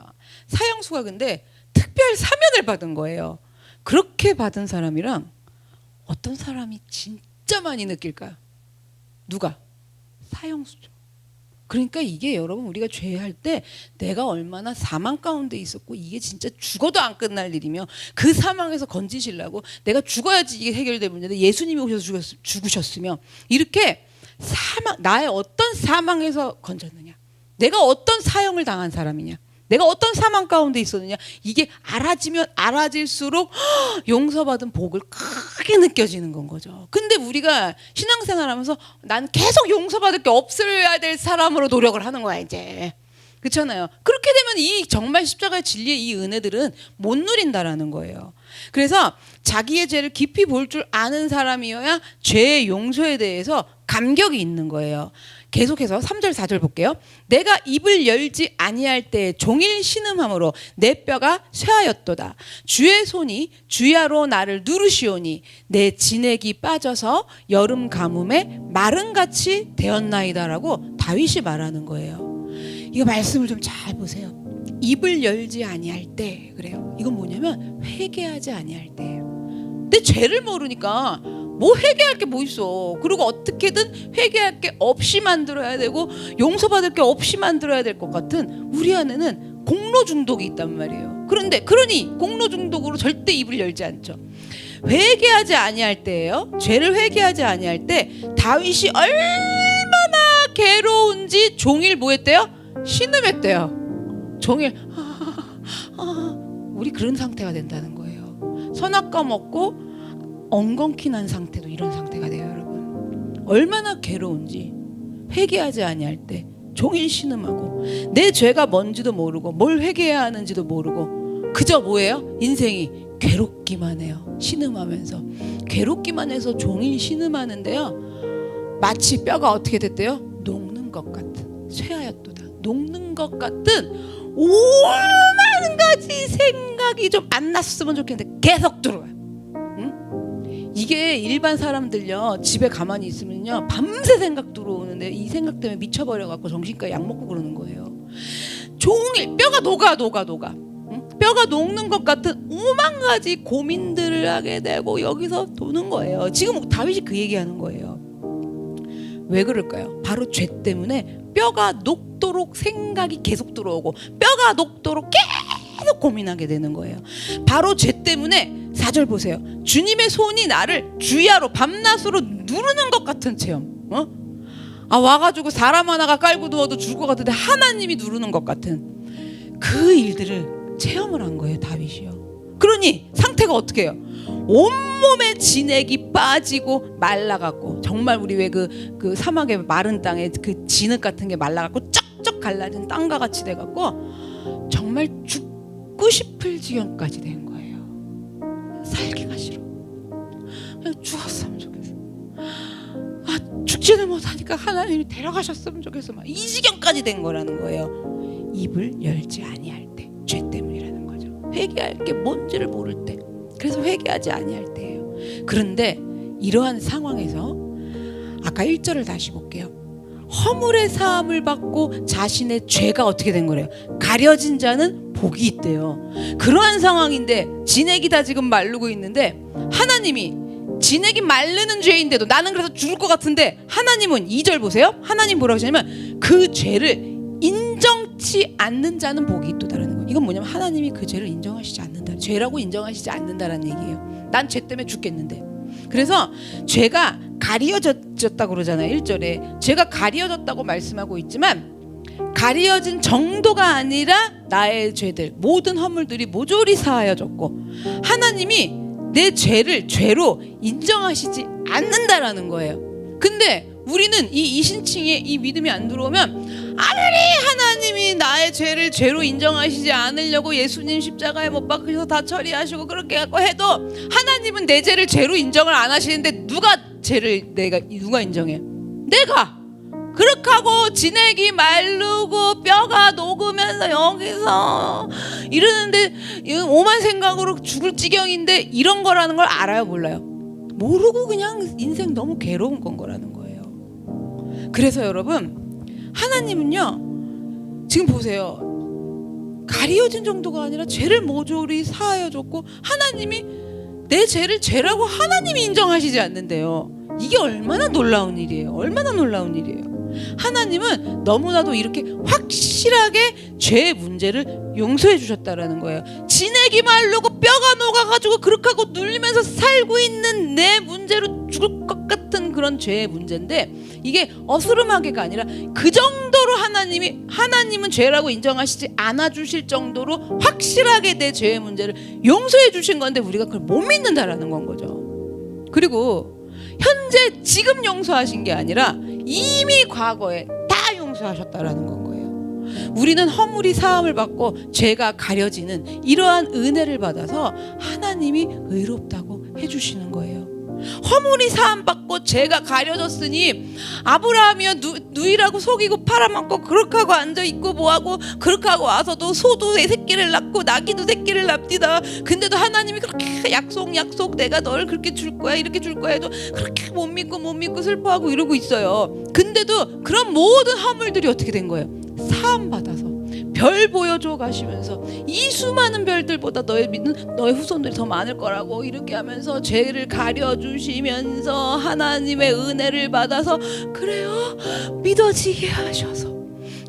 사형수가 근데 특별 사면을 받은 거예요. 그렇게 받은 사람이랑 어떤 사람이 진짜 많이 느낄까요? 누가? 사형수죠. 그러니까 이게 여러분, 우리가 죄할 때 내가 얼마나 사망 가운데 있었고, 이게 진짜 죽어도 안 끝날 일이며, 그 사망에서 건지시려고 내가 죽어야지 이게 해결될 문제인데 예수님이 오셔서 죽으셨으며, 이렇게 나의 어떤 사망에서 건졌느냐, 내가 어떤 사형을 당한 사람이냐, 내가 어떤 사망 가운데 있었느냐, 이게 알아지면 알아질수록 용서받은 복을 크게 느껴지는 건 거죠. 근데 우리가 신앙생활하면서 난 계속 용서받을 게 없어야 될 사람으로 노력을 하는 거야 이제. 그렇잖아요. 그렇게 되면 이 정말 십자가의 진리의 이 은혜들은 못 누린다라는 거예요. 그래서 자기의 죄를 깊이 볼 줄 아는 사람이어야 죄의 용서에 대해서 감격이 있는 거예요. 계속해서 3절 4절 볼게요. 내가 입을 열지 아니할 때 종일 신음함으로 내 뼈가 쇠하였도다. 주의 손이 주야로 나를 누르시오니 내 진액이 빠져서 여름 가뭄에 마른같이 되었나이다라고 다윗이 말하는 거예요. 이거 말씀을 좀 잘 보세요. 입을 열지 아니할 때, 그래요. 이건 뭐냐면 회개하지 아니할 때예요. 내 죄를 모르니까 뭐 회개할 게 뭐 있어. 그리고 어떻게든 회개할 게 없이 만들어야 되고 용서받을 게 없이 만들어야 될 것 같은 우리 안에는 공로 중독이 있단 말이에요. 그러니 공로 중독으로 절대 입을 열지 않죠. 회개하지 아니할 때예요. 죄를 회개하지 아니할 때 다윗이 얼마나 괴로운지 종일 뭐 했대요? 신음했대요. 종일 우리 그런 상태가 된다는 거예요. 선악과 먹고 엉겅퀴 난 상태도 이런 상태가 돼요, 여러분. 얼마나 괴로운지. 회개하지 아니할 때 종일 신음하고 내 죄가 뭔지도 모르고 뭘 회개해야 하는지도 모르고 그저 뭐예요? 인생이 괴롭기만 해요. 신음하면서 괴롭기만 해서 종일 신음하는데요, 마치 뼈가 어떻게 됐대요? 녹는 것 같은, 쇠하였도다, 녹는 것 같은 오만 가지 생각이 좀 안 났으면 좋겠는데 계속 들어와요. 이게 일반 사람들요, 집에 가만히 있으면요 밤새 생각 들어오는데 이 생각 때문에 미쳐버려갖고 정신과 약 먹고 그러는 거예요. 종일 뼈가 녹아. 뼈가 녹는 것 같은 오만 가지 고민들을 하게 되고 여기서 도는 거예요. 지금 다윗이 그 얘기하는 거예요. 왜 그럴까요? 바로 죄 때문에 뼈가 녹도록 생각이 계속 들어오고 뼈가 녹도록 계속 고민하게 되는 거예요. 바로 죄 때문에 4절 보세요. 주님의 손이 나를 주야로 밤낮으로 누르는 것 같은 체험. 와가지고 사람 하나가 깔고 누워도 죽을 것 같은데 하나님이 누르는 것 같은 그 일들을 체험을 한 거예요, 다윗이요. 그러니 상태가 어떻게 해요? 온몸에 진액이 빠지고 말라갖고, 정말 우리 왜 그 사막의 마른 땅에 그 진흙 같은 게 말라갖고 쩍쩍 갈라진 땅과 같이 돼갖고 정말 죽고 싶을 지경까지 된 거예요. 살기가 싫어. 그냥 죽었으면 좋겠어. 죽지 걷지를 못하니까 하나님이 데려가셨으면 좋겠어. 막 이 지경까지 된 거라는 거예요. 입을 열지 아니할 때, 죄 때문이라는 거죠. 회개할 게 뭔지를 모를 때, 그래서 회개하지 아니할 때예요. 그런데 이러한 상황에서 아까 1절을 다시 볼게요. 허물의 사함을 받고 자신의 죄가 어떻게 된 거래요? 가려진 자는 복이 있대요. 그러한 상황인데 진액이 다 지금 마르고 있는데 하나님이 진액이 마르는 죄인데도 나는 그래서 죽을 것 같은데 하나님은 2절 보세요. 하나님 뭐라고 하시냐면 그 죄를 인정치 않는 자는 복이 있도다라는 거예요. 이건 뭐냐면 하나님이 그 죄를 인정하시지 않는다. 죄라고 인정하시지 않는다라는 얘기예요. 난 죄 때문에 죽겠는데. 그래서 죄가 가려졌다고 그러잖아요. 1절에 죄가 가려졌다고 말씀하고 있지만 가려진 정도가 아니라 나의 죄들 모든 허물들이 모조리 사하여졌고 하나님이 내 죄를 죄로 인정하시지 않는다라는 거예요. 근데 우리는 이 이신칭에 이 믿음이 안 들어오면 아무리 하나님이 나의 죄를 죄로 인정하시지 않으려고 예수님 십자가에 못 박으셔서 다 처리하시고 그렇게 갖고 해도 하나님은 내 죄를 죄로 인정을 안 하시는데 누가 인정해? 내가 그렇게 하고 진액이 마르고 뼈가 녹으면서 여기서 이러는데 오만 생각으로 죽을 지경인데 이런 거라는 걸 알아요, 몰라요? 모르고 그냥 인생 너무 괴로운 건 거라는 거예요. 그래서 여러분 하나님은요 지금 보세요. 가려진 정도가 아니라 죄를 모조리 사하여줬고 하나님이 내 죄를 죄라고 하나님이 인정하시지 않는데요. 이게 얼마나 놀라운 일이에요. 얼마나 놀라운 일이에요. 하나님은 너무나도 이렇게 확실하게 죄의 문제를 용서해 주셨다라는 거예요. 진액이 마르고 뼈가 녹아가지고 그렇게 하고 눌리면서 살고 있는 내 문제로 죽을 것 같은 그런 죄의 문제인데 이게 어스름하게가 아니라 그 정도로 하나님은 죄라고 인정하시지 않아 주실 정도로 확실하게 내 죄의 문제를 용서해 주신 건데 우리가 그걸 못 믿는다라는 건 거죠. 그리고 현재 지금 용서하신 게 아니라 이미 과거에 다 용서하셨다라는 건 거예요. 우리는 허물이 사함을 받고 죄가 가려지는 이러한 은혜를 받아서 하나님이 의롭다고 해주시는 거예요. 허물이 사함 받고 죄가 가려졌으니 아브라함이요 누이라고 속이고 팔아먹고 그렇게 하고 앉아있고 뭐하고 그렇게 하고 와서도 소도 새끼를 낳고 나귀도 새끼를 낳디다. 근데도 하나님이 그렇게 약속 내가 널 그렇게 줄 거야 이렇게 줄 거야 해도 그렇게 못 믿고 슬퍼하고 이러고 있어요. 근데도 그런 모든 허물들이 어떻게 된 거예요? 사함 받아서 별 보여줘 가시면서 이 수많은 별들보다 너의 후손들이 더 많을 거라고 이렇게 하면서 죄를 가려주시면서 하나님의 은혜를 받아서 그래요 믿어지게 하셔서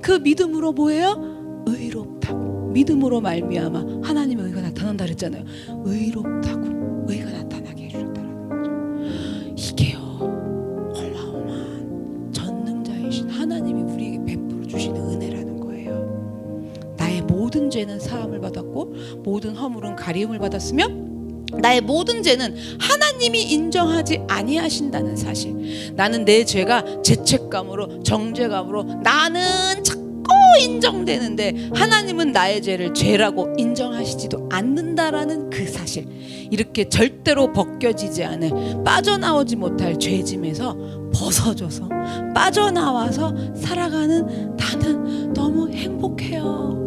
그 믿음으로 뭐예요? 의롭다고 믿음으로 말미암아 하나님의 의가 나타난다 그랬잖아요. 의롭다고 의가 나타나게 해주셨다는 거죠. 이게요 어마어마한 전능자이신 하나님이 우리에게 베풀어 주시는 은혜라는 거예요. 나의 모든 죄는 사함을 받았고 모든 허물은 가리움을 받았으며 나의 모든 죄는 하나님이 인정하지 아니하신다는 사실. 나는 내 죄가 죄책감으로 정죄감으로 나는 자꾸 인정되는데 하나님은 나의 죄를 죄라고 인정하시지도 않는다라는 그 사실. 이렇게 절대로 벗겨지지 않을 빠져나오지 못할 죄짐에서 벗어져서 빠져나와서 살아가는 나는 너무 행복해요.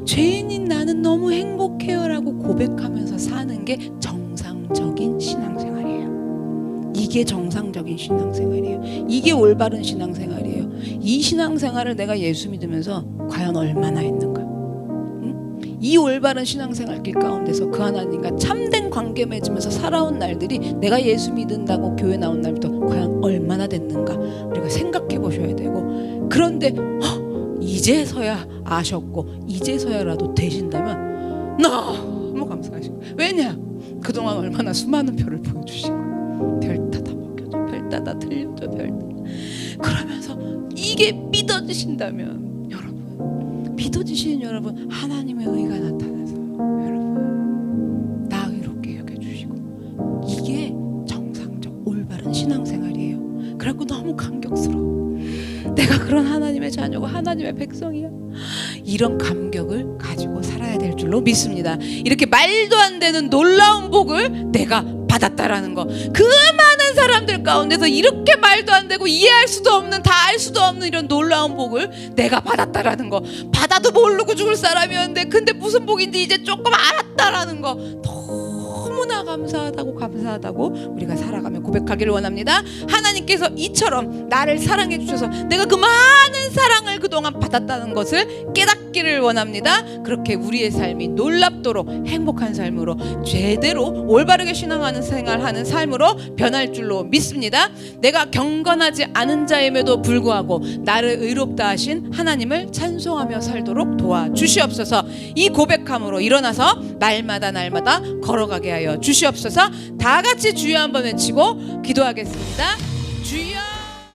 죄인인 나는 너무 행복해요 라고 고백하면서 사는 게 정상적인 신앙생활이에요. 이게 정상적인 신앙생활이에요. 이게 올바른 신앙생활이에요. 이 신앙생활을 내가 예수 믿으면서 과연 얼마나 했는가? 응? 이 올바른 신앙생활 길 가운데서 그 하나님과 참된 관계 맺으면서 살아온 날들이 내가 예수 믿는다고 교회 나온 날부터 과연 얼마나 됐는가 우리가 생각해 보셔야 되고 그런데 이제서야 아셨고 이제서야라도 되신다면 너무 감사하시고 왜냐? 그동안 얼마나 수많은 별을 보여주시고 별 따다 먹여줘 별 따다 들려줘 별 그러면서 이게 믿어지신다면 여러분 믿어지시는 여러분 하나님의 의가 나타나서 여러분 나 의롭게 여겨주시고 이게 정상적 올바른 신앙생활이에요. 그래갖고 너무 감격스러워. 내가 그런 하나님의 자녀고 하나님의 백성이야. 이런 감격을 가지고 살아야 될 줄로 믿습니다. 이렇게 말도 안 되는 놀라운 복을 내가 받았다라는 거. 그 많은 많은 사람들 가운데서 이렇게 말도 안 되고 이해할 수도 없는, 다 알 수도 없는 이런 놀라운 복을 내가 받았다라는 거, 받아도 모르고 죽을 사람이었는데 근데 무슨 복인지 이제 조금 알았다라는 거, 너무나 감사하다고 우리가 살아가며 고백하기를 원합니다. 하나님께서 이처럼 나를 사랑해 주셔서 내가 그 많은 사랑을 그동안 받았다는 것을 깨닫기를 원합니다. 그렇게 우리의 삶이 놀랍도록 행복한 삶으로, 제대로 올바르게 신앙하는 생활하는 삶으로 변할 줄로 믿습니다. 내가 경건하지 않은 자임에도 불구하고 나를 의롭다 하신 하나님을 찬송하며 살도록 도와주시옵소서. 이 고백함으로 일어나서 날마다 걸어가게 하여 주시옵소서. 다 같이 주여 한번 외치고 기도하겠습니다. 주여.